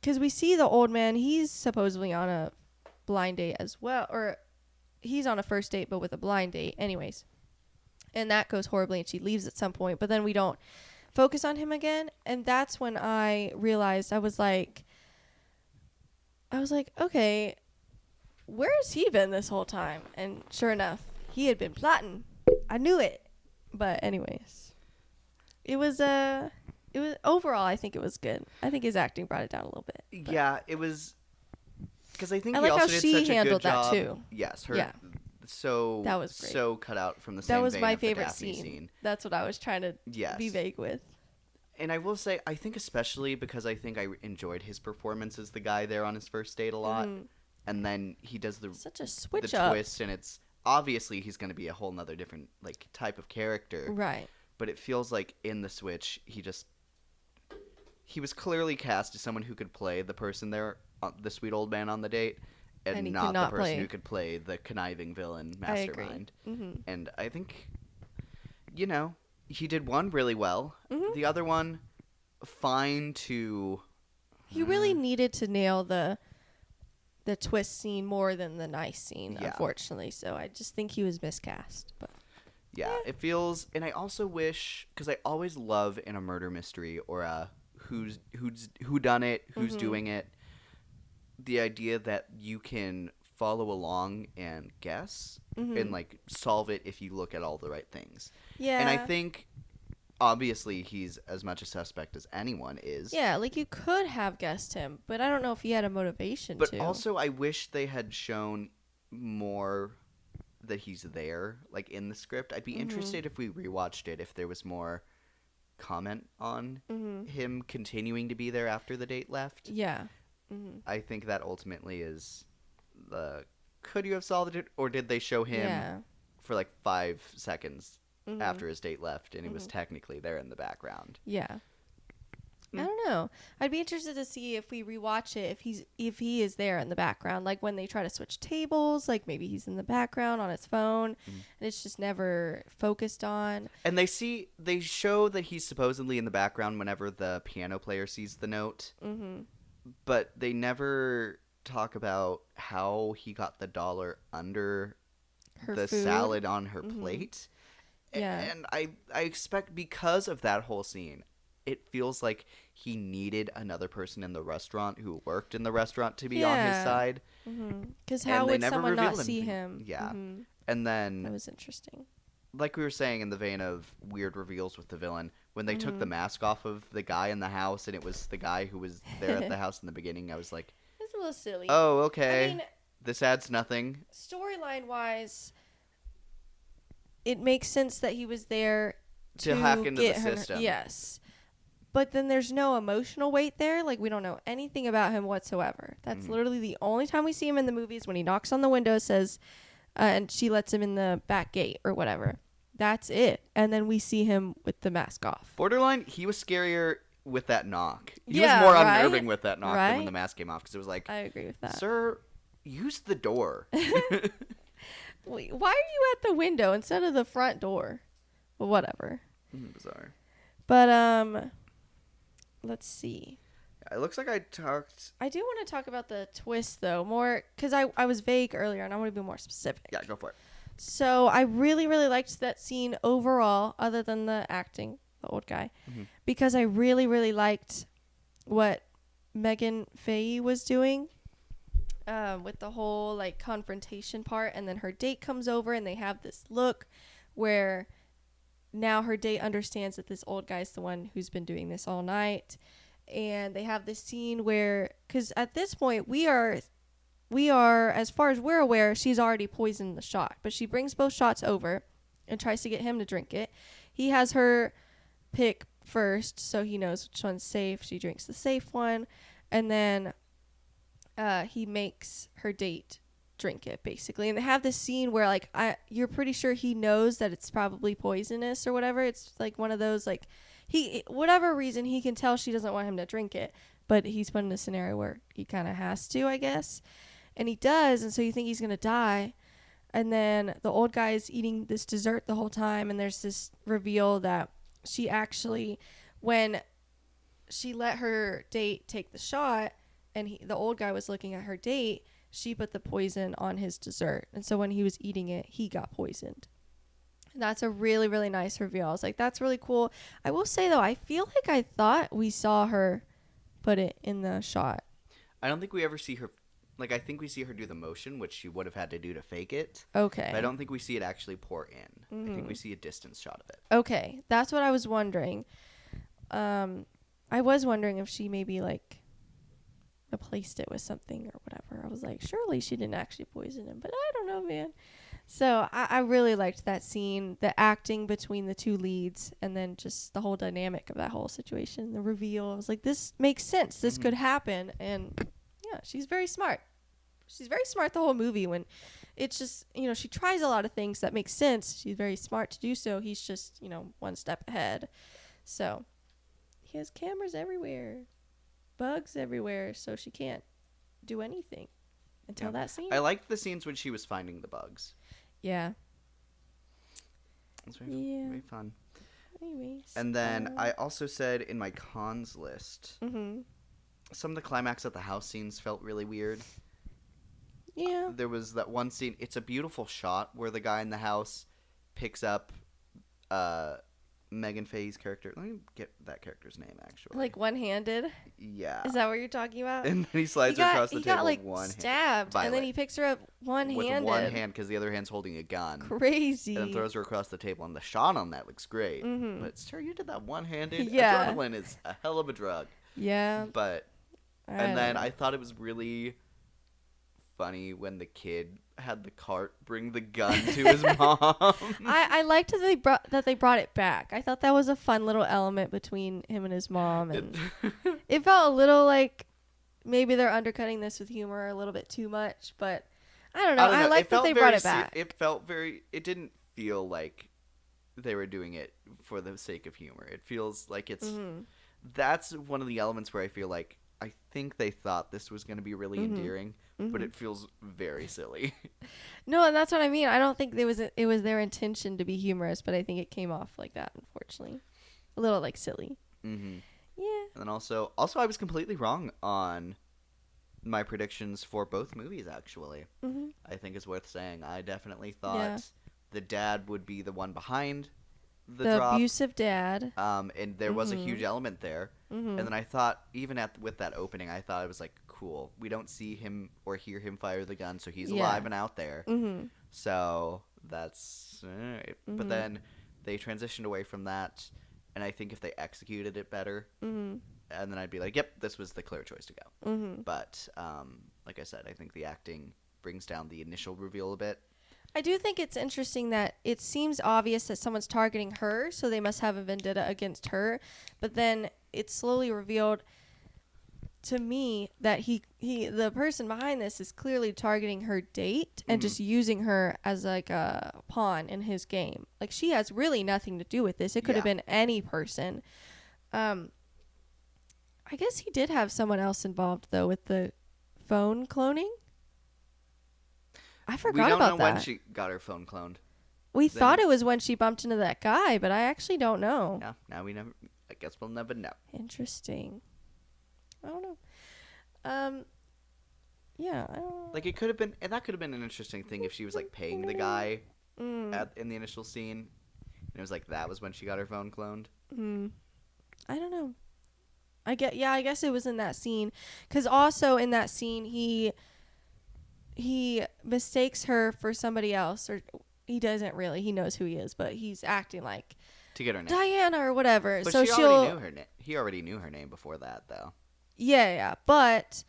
because we see the old man, he's supposedly on a blind date as well, or he's on a first date but with a blind date anyways, and that goes horribly, and she leaves at some point, but then we don't focus on him again. And that's when I realized, I was like, okay, where's he been this whole time? And sure enough, he had been plotting. I knew it. But anyways, it was overall, I think it was good. I think his acting brought it down a little bit. Yeah, it was, because I think I he like how also did she such a good handled that, job. too. Yes, her. Yeah. So That was great. So cut out from the same. That was vein my of the favorite Daphne scene. That's what I was trying to Yes. be vague with. And I will say, I think especially because I think I enjoyed his performance as the guy there on his first date a lot, and then he does Such a the switch up. twist, and it's obviously he's going to be a whole nother different like type of character, Right. but it feels like in the switch he was clearly cast as someone who could play the person there, the sweet old man on the date, and he not could the not person play. who could play the conniving villain I agree. mastermind. Mm-hmm. And I think, he did one really well. Mm-hmm. The other one, fine to. He really needed to nail the twist scene more than the nice scene, Yeah. unfortunately. So I just think he was miscast. But Yeah, it feels, and I also wish, because I always love in a murder mystery or a who done it, who's doing it, the idea that you can follow along and guess and like solve it if you look at all the right things. yeah, And I think obviously he's as much a suspect as anyone is. yeah, like you could have guessed him, but I don't know if he had a motivation But to. also I wish they had shown more that he's there, like in the script. I'd be interested if we rewatched it, if there was more comment on him continuing to be there after the date left. yeah, I think that ultimately is could you have solved it, or did they show him yeah, for like 5 seconds after his date left and he was technically there in the background? yeah. I don't know. I'd be interested to see if we rewatch it, if he is there in the background, like when they try to switch tables, like maybe he's in the background on his phone, and it's just never focused on. And they show that he's supposedly in the background whenever the piano player sees the note, but they never talk about how he got the dollar under Her the food. salad on her plate. Yeah. And I expect, because of that whole scene, it feels like he needed another person in the restaurant who worked in the restaurant to be on his Yeah. side. Because And how they would never someone not revealed see anything. him? Yeah. Mhm. And then That was interesting. like we were saying, in the vein of weird reveals with the villain, when they took the mask off of the guy in the house and it was the guy who was there at the house in the beginning, I was like, It's a little silly. oh, okay. I mean, This adds nothing. storyline wise, it makes sense that he was there To hack into the get her- system. Yes, but then there's no emotional weight there. Like, we don't know anything about him whatsoever. That's literally the only time we see him in the movies, when he knocks on the window, says, and she lets him in the back gate or whatever. That's it. And then we see him with the mask off. Borderline, he was scarier with that knock. He Yeah, was more right? unnerving with that knock than when Right? the mask came off, because it was like, I agree with that. sir, use the door. Wait, why are you at the window instead of the front door? Well, whatever. Bizarre. But let's see. It looks like I talked. I do want to talk about the twist though, more because I was vague earlier and I want to be more specific. Yeah, go for it. So I really, really liked that scene overall, other than the acting, the old guy, because I really, really liked what Megan Faye was doing with the whole like confrontation part, and then her date comes over and they have this look where now her date understands that this old guy's the one who's been doing this all night, and they have this scene where, because at this point we are, as far as we're aware, she's already poisoned the shot, but she brings both shots over and tries to get him to drink it. He has her pick first, so he knows which one's safe. She drinks the safe one, and then he makes her date drink it, basically. And they have this scene where, like, you're pretty sure he knows that it's probably poisonous or whatever. It's like one of those, like, whatever reason, he can tell she doesn't want him to drink it, but he's put in a scenario where he kind of has to, I guess. And he does, and so you think he's going to die. And then the old guy is eating this dessert the whole time, and there's this reveal that she actually, when she let her date take the shot, and the old guy was looking at her date, she put the poison on his dessert. And so when he was eating it, he got poisoned. And that's a really, really nice reveal. I was like, that's really cool. I will say, though, I feel like I thought we saw her put it in the shot. I don't think we ever see her. Like, I think we see her do the motion, which she would have had to do to fake it. Okay. But I don't think we see it actually pour in. I think we see a distance shot of it. Okay. That's what I was wondering. I was wondering if she maybe, like, replaced it with something or whatever. I was like, surely she didn't actually poison him, but I don't know, man. So I really liked that scene, the acting between the two leads, and then just the whole dynamic of that whole situation, the reveal. I was like, this makes sense. This could happen. And yeah, she's very smart. She's very smart the whole movie. When it's just, she tries a lot of things that make sense. She's very smart to do so. He's just, one step ahead. So he has cameras everywhere, bugs everywhere, so she can't do anything until that scene. I liked the scenes when she was finding the bugs. Yeah. It was very fun. Anyways. And then I also said in my cons list, some of the climax at the house scenes felt really weird. Yeah. There was that one scene. It's a beautiful shot where the guy in the house picks up Megan Faye's character. Let me get that character's name, actually. Like one-handed? Yeah. Is that what you're talking about? And then he slides her across the table He got, like, with one stabbed, hand. and then he picks her up one-handed. With one hand, because the other hand's holding a gun. Crazy. And then throws her across the table. And the shot on that looks great. But, sir, you did that one-handed? Yeah. Adrenaline is a hell of a drug. Yeah. But, and then I thought it was really funny when the kid had the cart bring the gun to his mom. I liked that they brought it back. I thought that was a fun little element between him and his mom, and it felt a little like maybe they're undercutting this with humor a little bit too much, but I don't know. I liked that they brought it back. It felt very. It didn't feel like they were doing it for the sake of humor. It feels like it's. That's one of the elements where I feel like I think they thought this was going to be really endearing, but it feels very silly. No, and that's what I mean. I don't think it was their intention to be humorous, but I think it came off like that, unfortunately. A little, like, silly. Mm-hmm. Yeah. And then also I was completely wrong on my predictions for both movies, actually. I think it's worth saying. I definitely thought the dad would be the one behind the drop. Abusive dad. And there was a huge element there. And then I thought, even with that opening, I thought it was like, cool. We don't see him or hear him fire the gun, so he's alive and out there. So that's alright. But then they transitioned away from that, and I think if they executed it better, and then I'd be like, yep, this was the clear choice to go. But like I said, I think the acting brings down the initial reveal a bit. I do think it's interesting that it seems obvious that someone's targeting her, so they must have a vendetta against her. But then it slowly revealed to me that the person behind this is clearly targeting her date and just using her as like a pawn in his game. Like, she has really nothing to do with this. It could have been any person. I guess he did have someone else involved though with the phone cloning. I forgot we don't about know that. when she got her phone cloned. We Then- thought it was when she bumped into that guy, but I actually don't know. Yeah, now we never. I guess we'll never know. Interesting. I don't know. Yeah, I don't know. Like, it could have been, and that could have been an interesting thing if she was like paying the guy in the initial scene, and it was like that was when she got her phone cloned. I don't know. I guess it was in that scene, because also in that scene he mistakes her for somebody else, or he doesn't really. He knows who he is, but he's acting like To get her name. Diana or whatever. But so she already knew her name. He already knew her name before that, though. Yeah, but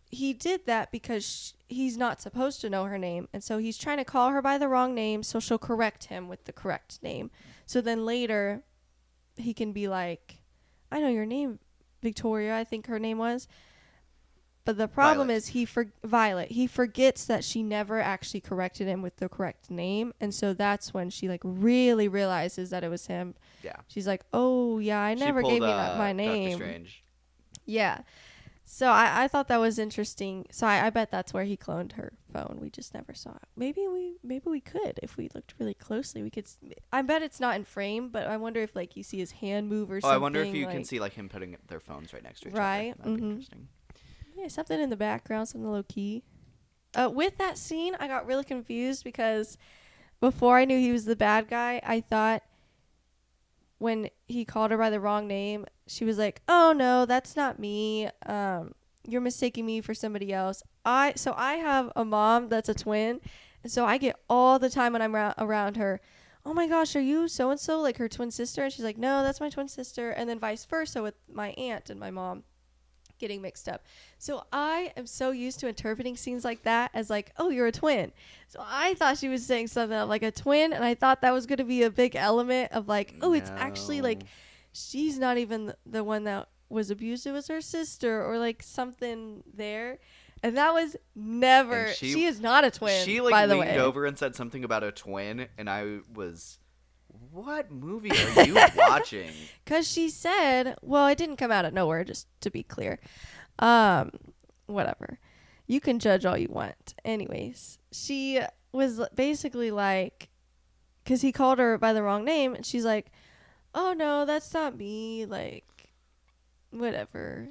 he did that because he's not supposed to know her name, and so he's trying to call her by the wrong name, so she'll correct him with the correct name. So then later, he can be like, "I know your name, Victoria," I think her name was. But the problem Violet. is Violet. He forgets that she never actually corrected him with the correct name, and so that's when she like really realizes that it was him. Yeah. She's like, "Oh yeah, I She never pulled, gave me my Doctor name." Strange. Yeah. So I thought that was interesting. So I bet that's where he cloned her phone. We just never saw it. Maybe we could, if we looked really closely, we could. I bet it's not in frame, but I wonder if like you see his hand move or Oh, something. I wonder if you like, can see like him putting their phones right next to each Right, other. That'd be mhm. interesting. Yeah, something in the background, something low key. With that scene, I got really confused because before I knew he was the bad guy, I thought when he called her by the wrong name, she was like, "Oh no, that's not me. You're mistaking me for somebody else." I have a mom that's a twin, and so I get all the time when I'm around her, "Oh my gosh, are you so and so, like her twin sister?" And she's like, "No, that's my twin sister." And then vice versa with my aunt and my mom getting mixed up. So I am so used to interpreting scenes like that as like, "Oh, you're a twin." So I thought she was saying something like a twin, and I thought that was going to be a big element of like, "Oh, it's actually like No. she's not even the one that was abused, it was her sister," or like something there. And that was never. And She is not a twin. She like by the leaned way. over and said something about a twin, and I was, "What movie are you watching?" Because she said, well, it didn't come out of nowhere, just to be clear. Whatever. You can judge all you want. Anyways, she was basically like, because he called her by the wrong name, and she's like, "Oh, no, that's not me." Like, whatever.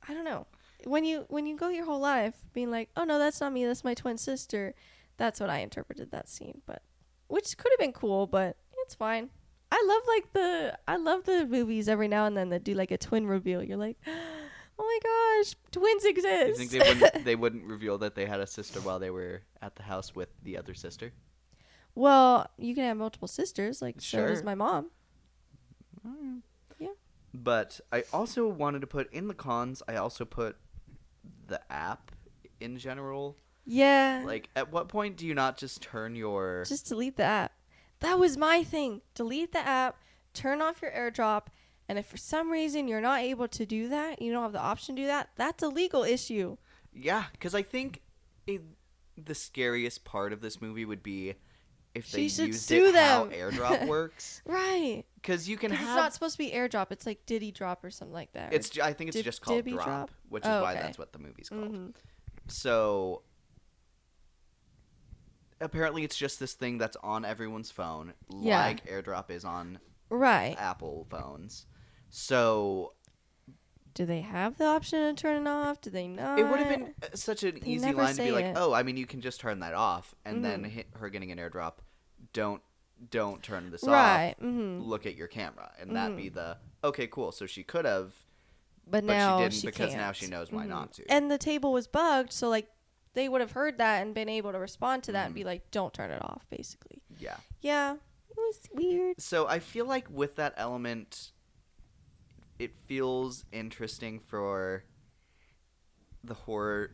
I don't know. When you go your whole life being like, "Oh, no, that's not me, that's my twin sister," that's what I interpreted that scene. But which could have been cool, but it's fine. I love the movies every now and then that do like a twin reveal. You're like, "Oh my gosh, twins You exist." think they wouldn't reveal that they had a sister while they were at the house with the other sister? Well, you can have multiple sisters, like so does Sure. my mom. But I also wanted to put in the cons. I also put the app in general. Yeah. Like, at what point do you not just turn your? Just delete the app. That was my thing. Delete the app, turn off your AirDrop, and if for some reason you're not able to do that, you don't have the option to do that, that's a legal issue. Yeah, because I think the scariest part of this movie would be if they She should used sue it how them. AirDrop works. Right. Because you can 'Cause have. it's not supposed to be AirDrop. It's like Diddy Drop or something like that. I think it's Dib- just called Dibby Drop, Drop? which is Oh, why okay. that's what the movie's called. Mhm. So apparently it's just this thing that's on everyone's phone, Yeah. like AirDrop is on Right. Apple phones. So Do they have the option to turn it off? Do they not? it would have been such an They easy never line to be say like, it. "Oh, I mean, you can just turn that off," and then Mhm. hit her getting an AirDrop. Don't turn this Right. off. Mhm. Look at your camera, and that be the okay, cool. So she could have, But but now she didn't because can't. now she knows why Mhm. not to. And the table was bugged, so like they would have heard that and been able to respond to that and Mhm. be like, "Don't turn it off," basically. Yeah. Yeah, it was weird. So I feel like with that element, it feels interesting for the horror,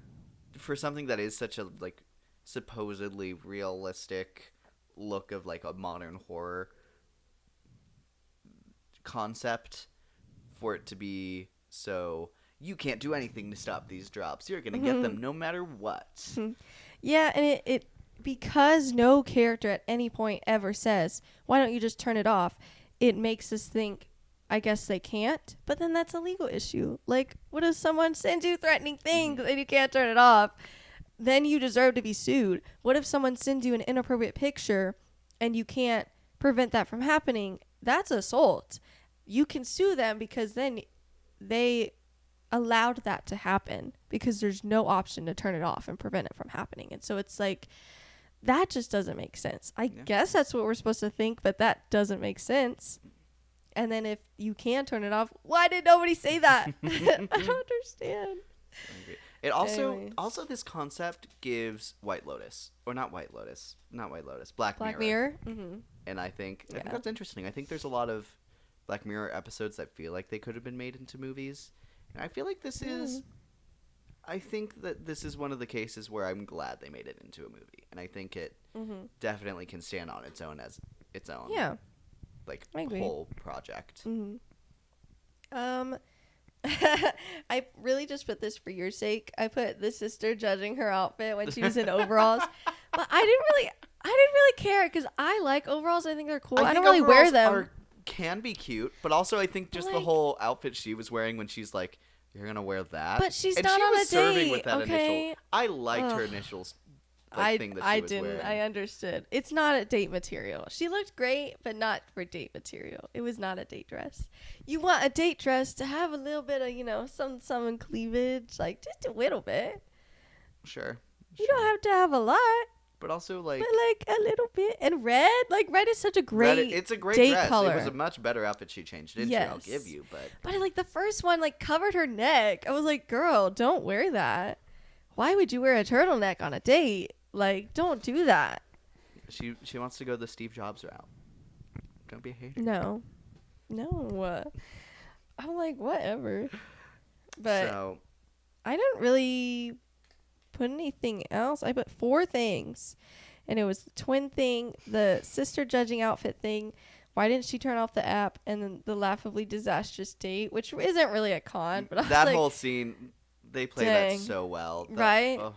for something that is such a like supposedly realistic look of like a modern horror concept, for it to be so you can't do anything to stop these drops. You're gonna get them no matter what. Yeah, and it because no character at any point ever says, "Why don't you just turn it off?" It makes us think, I guess they can't, but then that's a legal issue. Like, what if someone sends you threatening things and you can't turn it off? Then you deserve to be sued. What if someone sends you an inappropriate picture and you can't prevent that from happening? That's assault. You can sue them because then they allowed that to happen because there's no option to turn it off and prevent it from happening. And so it's like, that just doesn't make sense. I guess that's what we're supposed to think, but that doesn't make sense. And then if you can turn it off, why did nobody say that? I don't understand. It also Anyways. also this concept gives Black Black Mirror. Mirror. Mm-hmm. And I think Yeah. that's interesting. I think there's a lot of Black Mirror episodes that feel like they could have been made into movies. And I feel like this is I think that this is one of the cases where I'm glad they made it into a movie. And I think it definitely can stand on its own as its own Yeah. like I agree. whole project. Mm-hmm. I really just put this for your sake. I put the sister judging her outfit when she was in overalls, but I didn't really care because I like overalls. I think they're cool. I don't think really wear overalls them. can be cute, but also I think just the Like- whole outfit she was wearing when she's like, "You're gonna wear that," But she's and not she on was a serving date, with that okay? initial. I liked her Ugh. initials. I Thing that she was didn't. wearing. I understood. It's not a date material. She looked great, but not for date material. It was not a date dress. You want a date dress to have a little bit of, some cleavage, like just a little bit. Sure, You don't have to have a lot, but also like but like a little bit. And red, like red is such a great it's a great date dress. color. It was a much better outfit she changed into. I'll Yes. give you, but But like the first one, like covered her neck. I was like, girl, don't wear that. Why would you wear a turtleneck on a date? Like, don't do that. she wants to go the Steve Jobs route. Don't be a hater. No. I'm like, whatever. But So I didn't really put anything else. I put 4 things. And it was the twin thing, the sister judging outfit thing. Why didn't she turn off the app? And then the laughably disastrous date, which isn't really a con. But I was that like, whole scene, they play dang. that so well. Right? Ugh.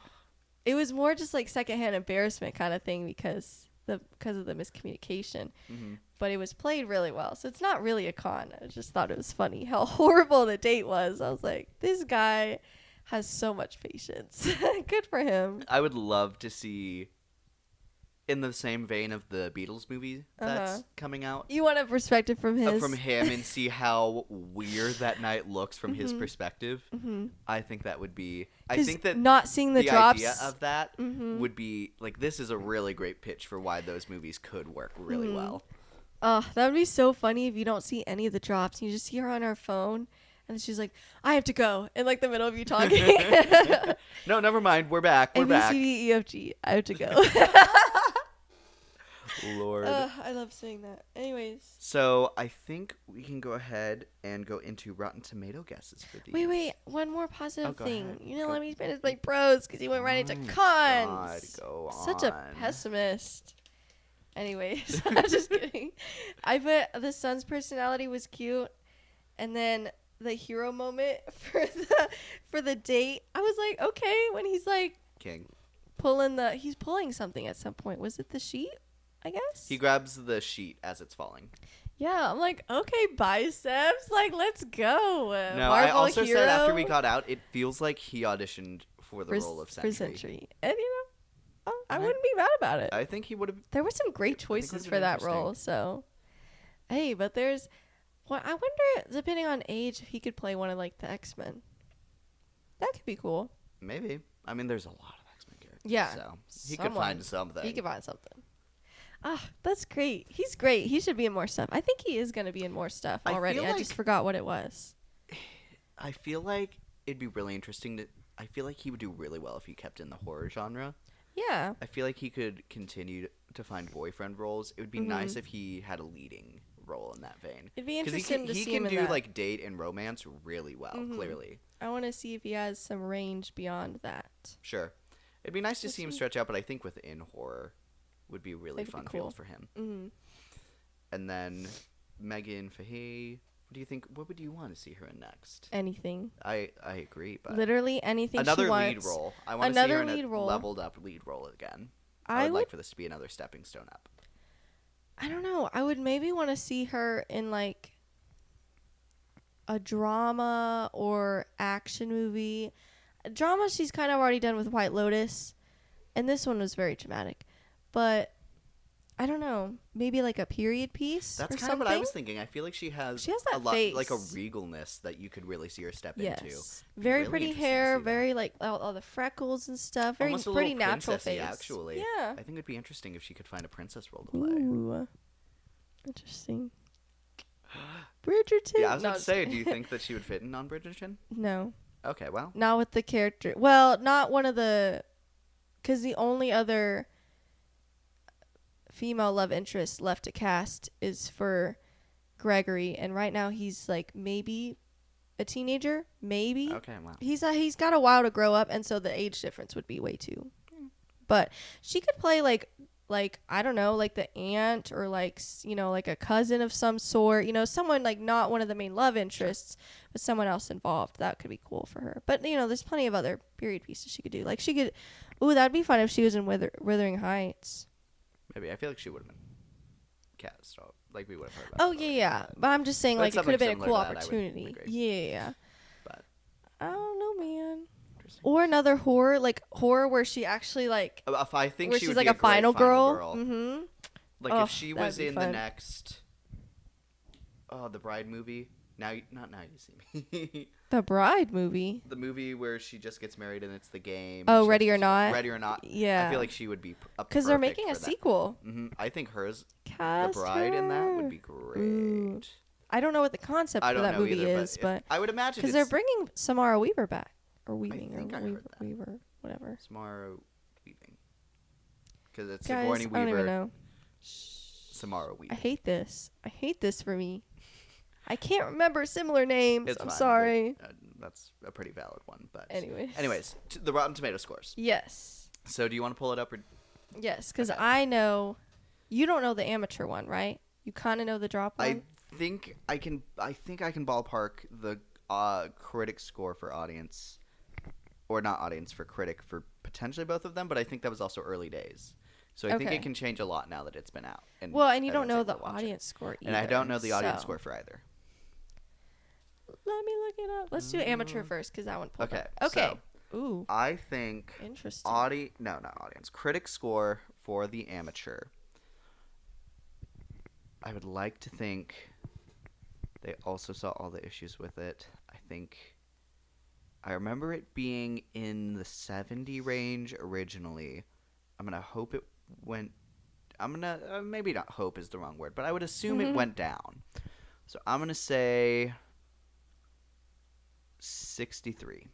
it was more just like secondhand embarrassment kind of thing because of the miscommunication. Mhm. But it was played really well. So it's not really a con. I just thought it was funny how horrible the date was. I was like, this guy has so much patience. Good for him. I would love to see, in the same vein of the Beatles movie that's Uh-huh. coming out, You want a perspective from his? from him and see how weird that night looks from his perspective. Mhm. I think that would be. I 'Cause think that not seeing the the drops. idea of that Mhm. would be like, this is a really great pitch for why those movies could work really Mhm. well. Oh, that would be so funny if you don't see any of the drops. You just see her on her phone, and she's like, "I have to go," in like the middle of you talking. No, never mind. We're back. We're A B back. C D E F G. I have to go. Lord. I love saying that. Anyways, So I think we can go ahead and go into Rotten Tomato guesses for these. wait. One more positive go thing. ahead. You know, Go. let me finish my pros because you went right into Oh my cons. God, go Such a on. pessimist. Anyways, I'm just kidding. I put the son's personality was cute, and then the hero moment for the date. I was like, okay, when he's like King. he's pulling something at some point. Was it the sheet? I guess. He grabs the sheet as it's falling. Yeah, I'm like, okay, biceps, like let's go. No, I Marvel also hero said after we got out, it feels like he auditioned for the role of for Sentry. Sentry, and I And wouldn't be mad about it. I think he would have. There were some great I think it choices would've for been that interesting. role. So, hey, but there's, well, I wonder, depending on age, if he could play one of like the X-Men. That could be cool. Maybe. I mean, there's a lot of X-Men characters. Yeah, So he could someone- find something. He could find something. Ah, that's great. He's great. He should be in more stuff. I think he is going to be in more stuff I already. feel I just like- forgot what it was. I feel like it'd be really interesting to. I feel like he would do really well if he kept in the horror genre. Yeah. I feel like he could continue to find boyfriend roles. It would be nice if he had a leading role in that vein. It'd be 'Cause interesting to he see can him in do that. like date and romance really well. Clearly, I want to see if he has some range beyond that. sure. It'd be nice to Let's see him see. stretch out, but I think within horror would be a really That'd be fun cool. field for him. Mm-hmm. And then Megan Fahey, do you think? What would you want to see her in next? Anything. I agree, but Literally anything another she wants. lead role. I want to see her Another in a lead role. leveled up lead role again. I would would like for this to be another stepping stone up. I don't know. I would maybe want to see her in like a drama or action movie. A drama she's kind of already done with White Lotus, and this one was very dramatic. But I don't know. Maybe like a period piece. That's or kind of something. what I was thinking. I feel like she has She has that a lot, like a face. regalness that you could really see her step Yes. into. Very Really pretty interesting to hair. see that. Very like all the freckles and stuff. Very Almost a pretty little natural princessy, face. actually. Yeah. I think it'd be interesting if she could find a princess role to play. Ooh. Interesting. Bridgerton. Yeah, I was No, about to just say, kidding. do you think that she would fit in on Bridgerton? No. Okay, well, Not with the character. Well, not one of the. Because the only other female love interest left to cast is for Gregory. And right now he's like maybe a teenager. Maybe. okay, well. He's got a while to grow up. And so the age difference would be way too. But she could play like I don't know, like the aunt or like like a cousin of some sort, someone like not one of the main love interests, but someone else involved. That could be cool for her. But there's plenty of other period pieces she could do. Like she could, that'd be fun if she was in Wuthering Heights. Maybe. I feel like she would have been cast. Like, we would have heard about Oh it yeah, already, yeah. but- But I'm just saying, But like it could have been a something cool similar to that, I would opportunity. agree. Yeah. But, I don't know, man. interesting. Or another horror where she actually like If I think where she she's would like be a great final girl. Mm-hmm. Like, Oh, if she that'd was be in the fun. next... Oh, the Bride movie. Not Now You See Me. The Bride movie. The movie where she just gets married and it's the game. Oh, She Ready has or to- Not? Ready or Not. Yeah. I feel like she would be Because they're making a sequel. I think hers, Cast the Bride in that, her. would be great. Ooh. I don't know what the concept I for don't that know movie either, is, but I would imagine because they're it's bringing Samara Weaver back, or Weaving, think or I heard that. Weaver, whatever. Samara Weaving. Because it's Guys, Sigourney I don't even Weaver, know. Samara I Weaving. hate this. I hate this for me. I can't remember similar names. It's I'm fine. sorry. That's a pretty valid one. But Anyways. the Rotten Tomato scores. Yes. So do you want to pull it up or? Yes, because Okay. I know. You don't know the amateur one, right? You kind of know the drop one. I think I can ballpark the critic score for audience, or not audience, for critic, for potentially both of them. But I think that was also early days, so I think Okay. it can change a lot now that it's been out. And Well, and you don't everyone's know able the to watch it. audience score either. And I don't know the audience so- score for either. Let me look it up. Let's do amateur first, because that one pulled Okay, up. Okay. so- Ooh, I think interesting. no, not audience. Critic score for the amateur. I would like to think they also saw all the issues with it. I remember it being in the 70 range originally. I'm going to hope it went... maybe not hope is the wrong word, but I would assume it went down. So I'm going to say 63.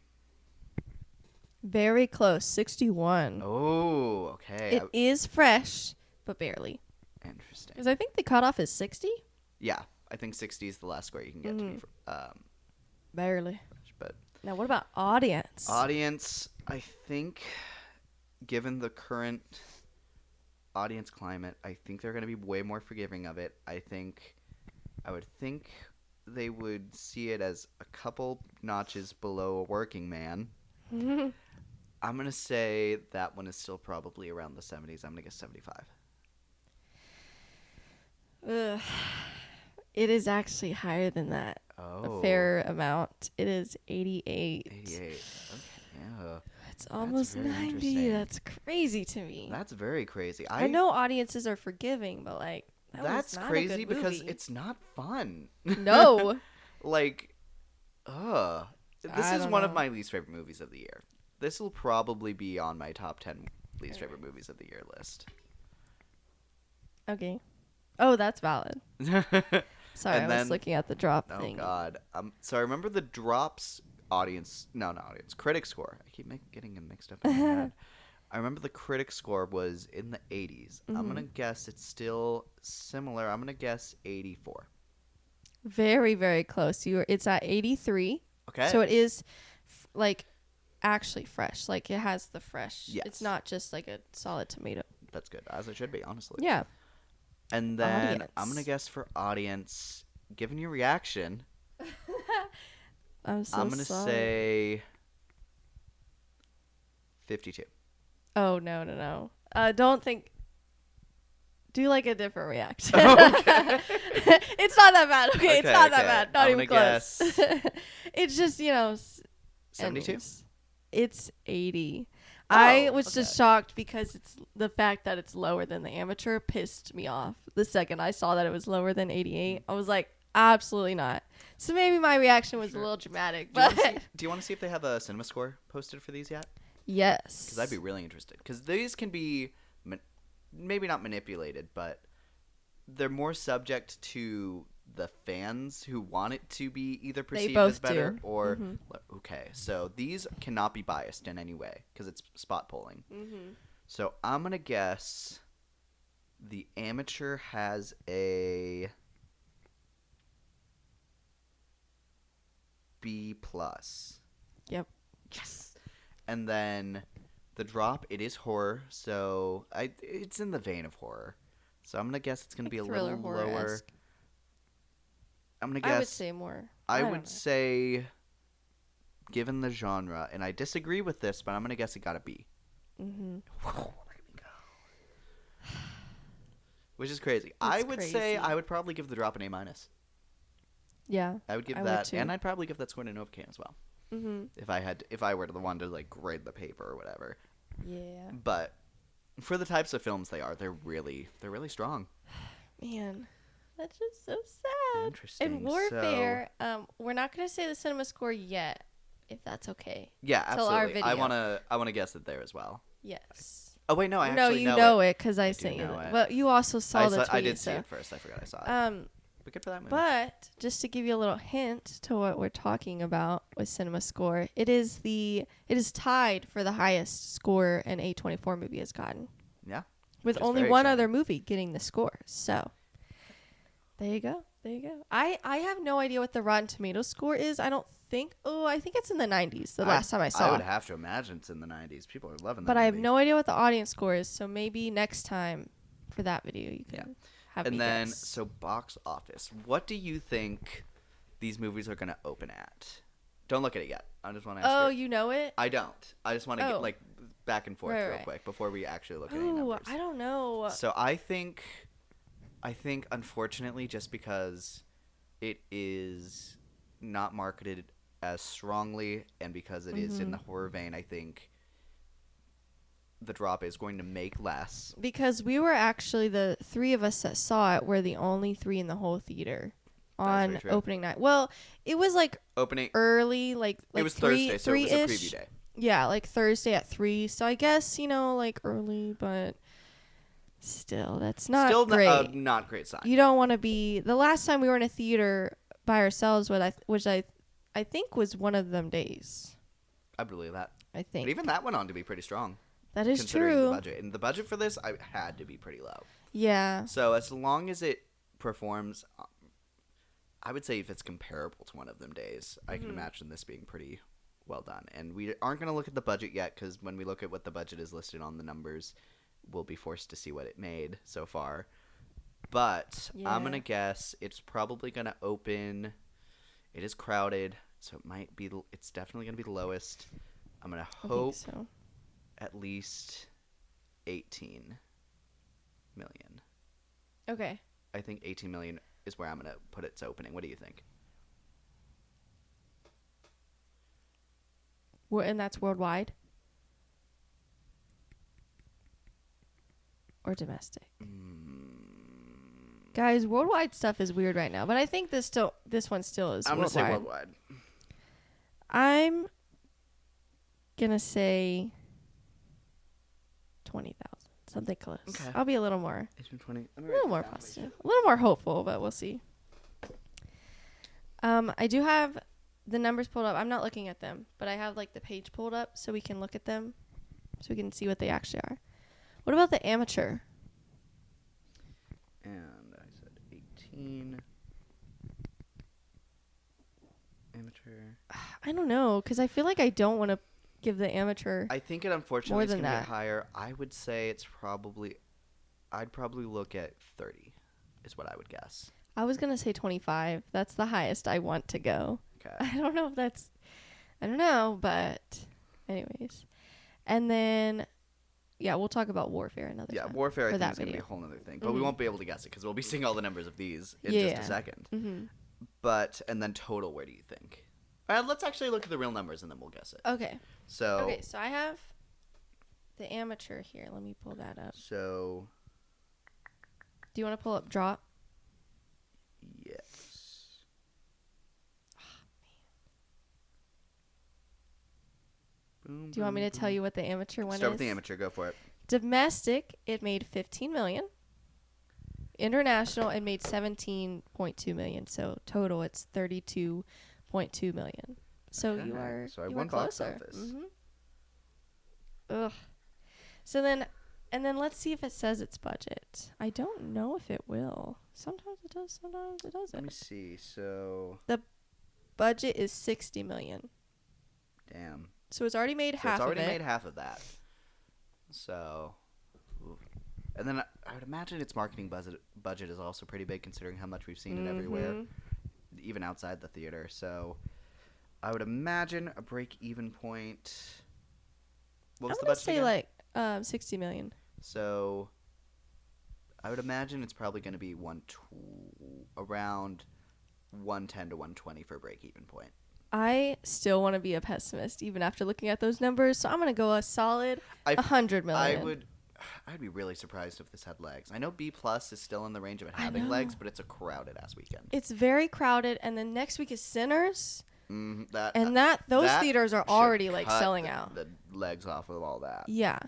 Very close. 61. Oh, okay. It is fresh, but barely. Interesting. Because I think the cutoff is 60. Yeah, I think 60 is the last score you can get to me. Barely. But Now, what about audience? audience, I think, given the current audience climate, I think they're going to be way more forgiving of it. I would think they would see it as a couple notches below a working man. I'm going to say that one is still probably around the 70s. I'm going to guess 75. Ugh. It is actually higher than that. Oh. A fair amount. It is 88. 88. Okay, yeah. It's almost very 90. interesting. That's crazy to me. That's very crazy. I know audiences are forgiving, but like that That's was not crazy a good because movie. it's not fun. No. Like, this I is don't one of know. my least favorite movies of the year. This will probably be on my top 10 least favorite movies of the year list. Okay. Oh, that's valid. Sorry, And I was then- looking at the drop Oh thing. God. So I remember the drops audience. No, not audience. Critic score. I keep getting them mixed up in my head. I remember the critic score was in the 80s. I'm Mm-hmm. gonna guess it's still similar. I'm gonna guess 84. Very, very close. It's at 83. Okay. So it is like actually fresh. Like it has the fresh. Yes. It's not just like a solid tomato. That's good, as it should be, honestly. Yeah. And then I'm Audience. gonna guess for audience, given your reaction, I'm so I'm gonna sorry. say 52. Oh no. Don't think. Do like a different reaction. Okay. It's not that bad. Okay, it's Okay, not that okay. bad. Not I'm even gonna close. It's just 72. anyways. It's 80. I Oh, was just okay. shocked because it's the fact that it's lower than the amateur pissed me off. The second I saw that it was lower than 88, I was like, absolutely not. So maybe my reaction was a little dramatic, but Do you want to see if they have a cinema score posted for these yet? yes. Because I'd be really interested. Because these can be maybe not manipulated, but they're more subject to the fans who want it to be either perceived both as better do. or okay. So these cannot be biased in any way because it's spot polling. So I'm gonna guess the amateur has a B plus. Yep. Yes. And then the drop, it is horror, so it's in the vein of horror. So I'm gonna guess it's gonna be a thriller, little lower. horror-esque. I'm gonna I would guess. say more. I don't would know. say, given the genre, and I disagree with this, but I'm gonna guess it got a B. Mm-hmm. Look at me go. Which is crazy. I would say crazy. I would probably give the drop an A minus. Yeah. I would give I would that, too. and I'd probably give that score to Novocaine as well. Mm-hmm. If I were the one to like grade the paper or whatever. Yeah. But for the types of films they are, they're really strong. Man, that's just so sad. Interesting. And Warfare, we're not gonna say the cinema score yet, if that's okay. Yeah, Till our absolutely. I video. wanna guess it there as well. Yes. Oh wait, no, I No, actually you know, know it. it because I do sent you know it. it. Well, you also saw the tweet. I did see so. it first. I forgot I saw it. But good for that movie. But just to give you a little hint to what we're talking about with Cinema Score, it is tied for the highest score an A24 movie has gotten, yeah. with Which is only very one exciting. other movie getting the score. So there you go. I have no idea what the Rotten Tomatoes score is. I think it's in the 90s. The last time I saw I would it. have to imagine it's in the 90s. People are loving that. But I have movie. no idea what the audience score is. So maybe next time for that video you can have And me then, guess. so box office. What do you think these movies are going to open at? Don't look at it yet. I just want to ask Oh, you. you know it? I don't. I just want to Oh. get like back and forth Right, real right. quick before we actually look at any Oh, numbers. I don't know. So I think unfortunately, just because it is not marketed as strongly and because it is in the horror vein, I think the drop is going to make less. Because we were actually the three of us that saw it were the only three in the whole theater on very true. opening night. Well, it was like Opening. early, like It was three, Thursday, so it was a three-ish. preview day. Yeah, like Thursday at 3. So I guess like early, but still, that's not Still great. not great sign. You don't want to be. The last time we were in a theater by ourselves, which I think was one of them days. I believe that. I think But even that went on to be pretty strong. that is Considering true. the budget. And the budget for this I had to be pretty low. Yeah. So as long as it performs, I would say if it's comparable to one of them days, I Mm-hmm. can imagine this being pretty well done. And we aren't going to look at the budget yet because when we look at what the budget is listed on the numbers, we'll be forced to see what it made so far. But I'm going to Yeah. guess it's probably going to open. It is crowded, so it's definitely going to be the lowest. I'm going to I hope think so. at least 18 million. Okay. I think 18 million is where I'm going to put its opening. What do you think? And that's worldwide? Or domestic? Guys, worldwide stuff is weird right now, but I think this one still is I'm going to say worldwide. worldwide. I'm gonna say 20,000, something close. Okay. I'll be a little more, 18, 20. a little more positive, a little more hopeful, but we'll see. I do have the numbers pulled up. I'm not looking at them, but I have like the page pulled up so we can look at them, so we can see what they actually are. What about the amateur? And I said 18. Amateur. I don't know, because I feel like I don't want to give the amateur. I think it unfortunately More is than going to that. get higher. I would say I'd probably look at 30 is what I would guess. I was gonna say 25. That's the highest I want to go. Okay. I don't know if that's. I don't know, but anyways, and then yeah, we'll talk about Warfare another Yeah, time. Warfare I for think that is going to be a video. whole other thing. But we Mhm. won't be able to guess it because we'll be seeing all the numbers of these in Yeah. just a second. Mm-hmm. But, and then total, where do you think? Let's actually look at the real numbers and then we'll guess it. Okay. So, Okay, so I have the amateur here. Let me pull that up. so Do you want to pull up drop? yes. Boom, Do you want me boom, to tell boom. you what the amateur one Start is? with the amateur. Go for it. Domestic, it made 15 million. International, it made 17.2 million. So total, it's 32.2 million. So Okay, you are so I you won are box closer. office. Mhm. Ugh. So then, and then let's see if it says its budget. I don't know if it will. Sometimes it does. Sometimes it Let me doesn't. see. So, Budget is 60 million. damn. So it's already made So half it's already of it. made half of that. So, ooh. And then I would imagine its marketing budget is also pretty big considering how much we've seen it everywhere, Mhm. even outside the theater. So, I would imagine a break-even point. What was I'm the gonna budget say again? like 60 million. So, I would imagine it's probably going to be around 110 to 120 for a break-even point. I still want to be a pessimist even after looking at those numbers, so I'm gonna go a solid I 100 million. I'd be really surprised if this had legs. I know B plus is still in the range of it I having know. legs, but it's a crowded ass weekend. It's very crowded, and then next week is Sinners, That and those that theaters are should already like cut selling the, out. the legs off of all that. Yeah,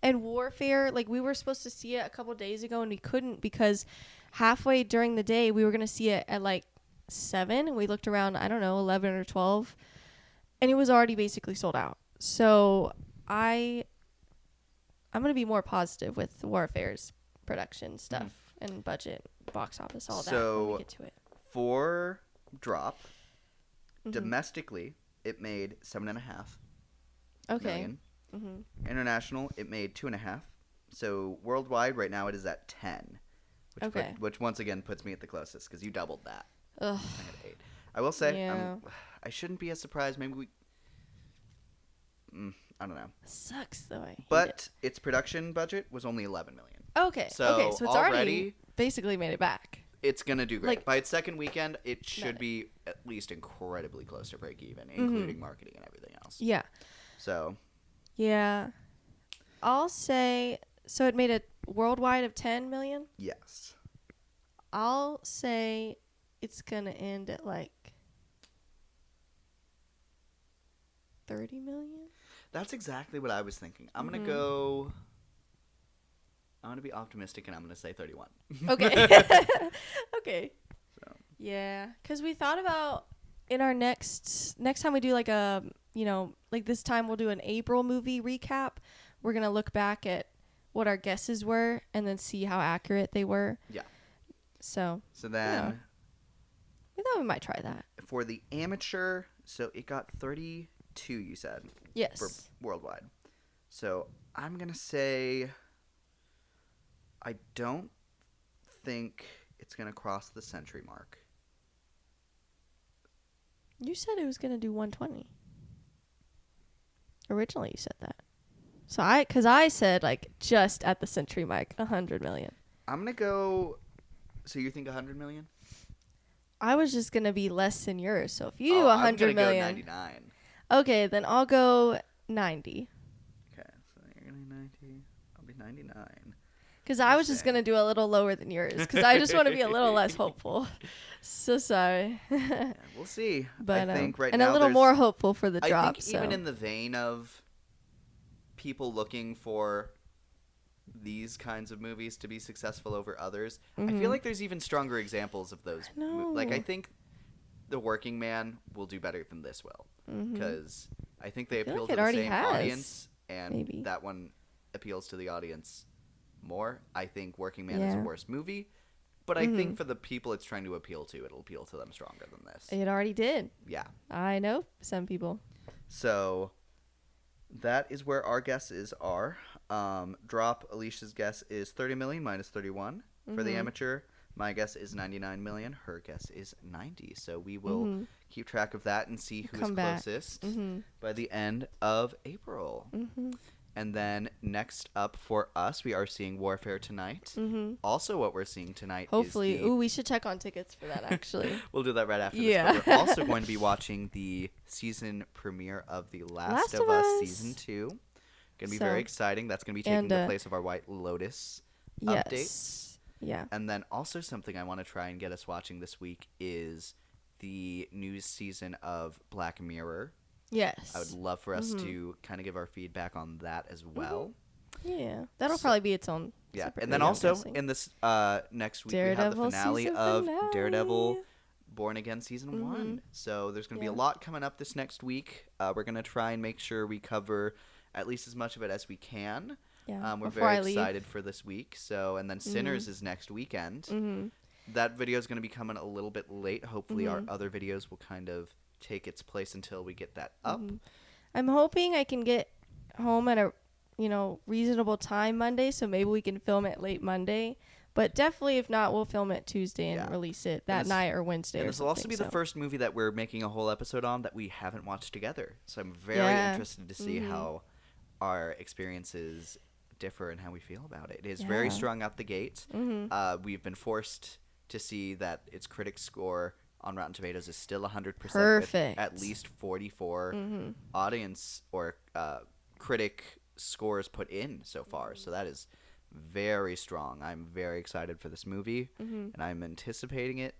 and Warfare, like we were supposed to see it a couple days ago, and we couldn't because halfway during the day we were gonna see it at like 7, and we looked around, I don't know, 11 or 12, and it was already basically sold out. So I'm gonna be more positive with Warfare's production stuff and budget, box office, all that when So- we get to it. For drop, Mhm. domestically it made 7.5 Okay. million. Mm-hmm. International it made 2.5. So worldwide right now it is at 10. Okay. Which once again puts me at the closest because you doubled that. Ugh. I had 8. I will say Yeah. I shouldn't be as surprised. Maybe we. I don't know. Sucks though. I hate But its production budget was only 11 million. it. Okay. So okay. So it's already already basically made it back. it's gonna do great. Like- By its second weekend, it should No. be at least incredibly close to break even, including marketing and everything else. Yeah. So Yeah. I'll say so. It made a worldwide of 10 million. yes, I'll say it's gonna end at like 30 million. that's exactly what I was thinking. I'm Mm-hmm. gonna go. I'm gonna be optimistic and I'm gonna say 31. Okay. Okay. So. Yeah, because we thought about in our next time we do like a like this time we'll do an April movie recap. We're gonna look back at what our guesses were and then see how accurate they were. Yeah. So So then we thought we might try that. for the amateur, so it got 32. You said. Yes. For worldwide. So I'm gonna say I don't think it's gonna cross the century mark. You said it was gonna do 120. Originally, you said that. So because I said like just at the century mark, 100 million. I'm gonna go. So you think 100 million? I was just gonna be less than yours. So if you do I'm 100 gonna million, go 99. okay, then I'll go 90. Okay, so you're gonna be 90. I'll be 99. Because I was just gonna do a little lower than yours. Because I just want to be a little less hopeful. So sorry. Yeah, we'll see. But I think right and now a little there's- more hopeful for the I drop. think So even in the vein of people looking for these kinds of movies to be successful over others, I feel like there's even stronger examples of those. Like I know. think The Working Man will do better than this will because I think they feel appeal like to it the already same has, audience, and maybe. that one appeals to the audience more. I think Working Man is a Yeah. worse movie, but I think for the people it's trying to appeal to, it'll appeal to them stronger than this. it already did. Yeah. I know some people. So that is where our guesses are. Drop Alicia's guess is 30 million minus 31 for the amateur. My guess is 99 million. Her guess is 90. So we will Mhm. keep track of that and see who is Come back. closest Mhm. by the end of April. Mhm. And then next up for us, we are seeing Warfare tonight. Mhm. Also, what we're seeing tonight Hopefully. is Ooh, we should check on tickets for that actually. we'll do that right after Yeah. this. But we're also going to be watching the season premiere of The Last of Us Season 2. Going to be So- very exciting. That's going to be taking and, the place of our White Lotus updates. Yes. Yeah. And then also something I want to try and get us watching this week is the new season of Black Mirror. Yes. I would love for us Mhm. to kind of give our feedback on that as well. Yeah. That'll So- probably be its own. Yeah, separate and then video, I'm also guessing. in this next week we Daredevil have the finale season of finale. Daredevil Born Again Season 1. So there's going to be a Yeah. lot coming up this next week. We're going to try and make sure we cover at least as much of it as we can. Yeah. We're Before I very leave. excited for this week. So, and then Sinners is next weekend. Mhm. That video is going to be coming a little bit late. Hopefully our Mm-hmm. other videos will kind of take its place until we get that up. Mm-hmm. I'm hoping I can get home at a reasonable time Monday, so maybe we can film it late Monday. But definitely, if not, we'll film it Tuesday and Yeah. release it that this- night or Wednesday. And or this will also something, be the so. first movie that we're making a whole episode on that we haven't watched together. So I'm very Yeah. interested to see Mhm. how our experiences differ and how we feel about it. It is very Yeah. strong out the gate. Mhm. We've been forced to see that its critic score on Rotten Tomatoes is still 100%, Perfect. with at least 44 Mhm. audience or critic scores put in so far. So that is very strong. I'm very excited for this movie, Mhm. and I'm anticipating it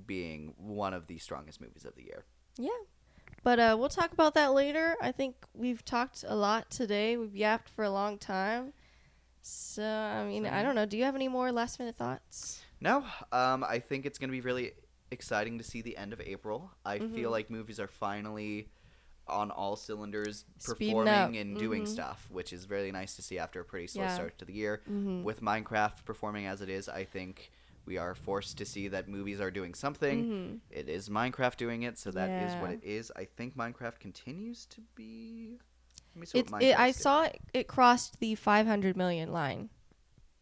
being one of the strongest movies of the year. Yeah. But we'll talk about that later. I think we've talked a lot today. We've yapped for a long time. So, I mean, I don't know. Do you have any more last minute thoughts? No, I think it's going to be really exciting to see the end of April. I feel like movies are finally on all cylinders, Speeding performing up. and doing Mhm. stuff, which is really nice to see after a pretty slow Yeah. start to the year. Mhm. With Minecraft performing as it is, I think we are forced to see that movies are doing something. Mhm. It is Minecraft doing it, so that is what Yeah. it is. I think Minecraft continues to be... Let me see what I Minecraft's saw it crossed the 500 million line,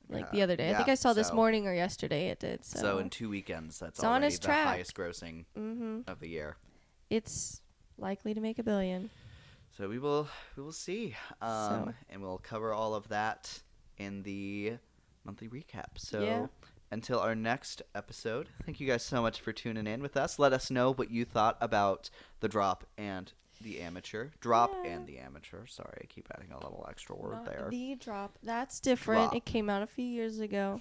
like the Yeah. other day. I Yeah, think I saw this so- morning or yesterday it did. So, So in 2 weekends, that's It's on already its the track. highest grossing Mhm. of the year. It's likely to make $1 billion. So we will see, So- and we'll cover all of that in the monthly recap. So Yeah. until our next episode, thank you guys so much for tuning in with us. Let us know what you thought about The Drop and The Amateur. And The Amateur. Sorry, I keep adding a little extra word Not there. The Drop. That's different. Drop. It came out a few years ago.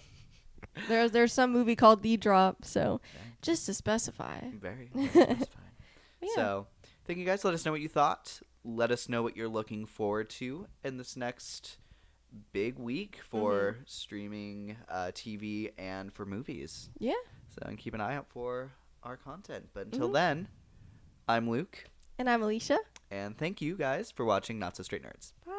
There's some movie called The Drop, so just to specify. Very specified. Yeah. So thank you guys. Let us know what you thought. Let us know what you're looking forward to in this next big week for streaming TV and for movies. Yeah. So and keep an eye out for our content. But until then, I'm Luke, And I'm Alicia. and thank you guys for watching Not So Straight Nerds. Bye.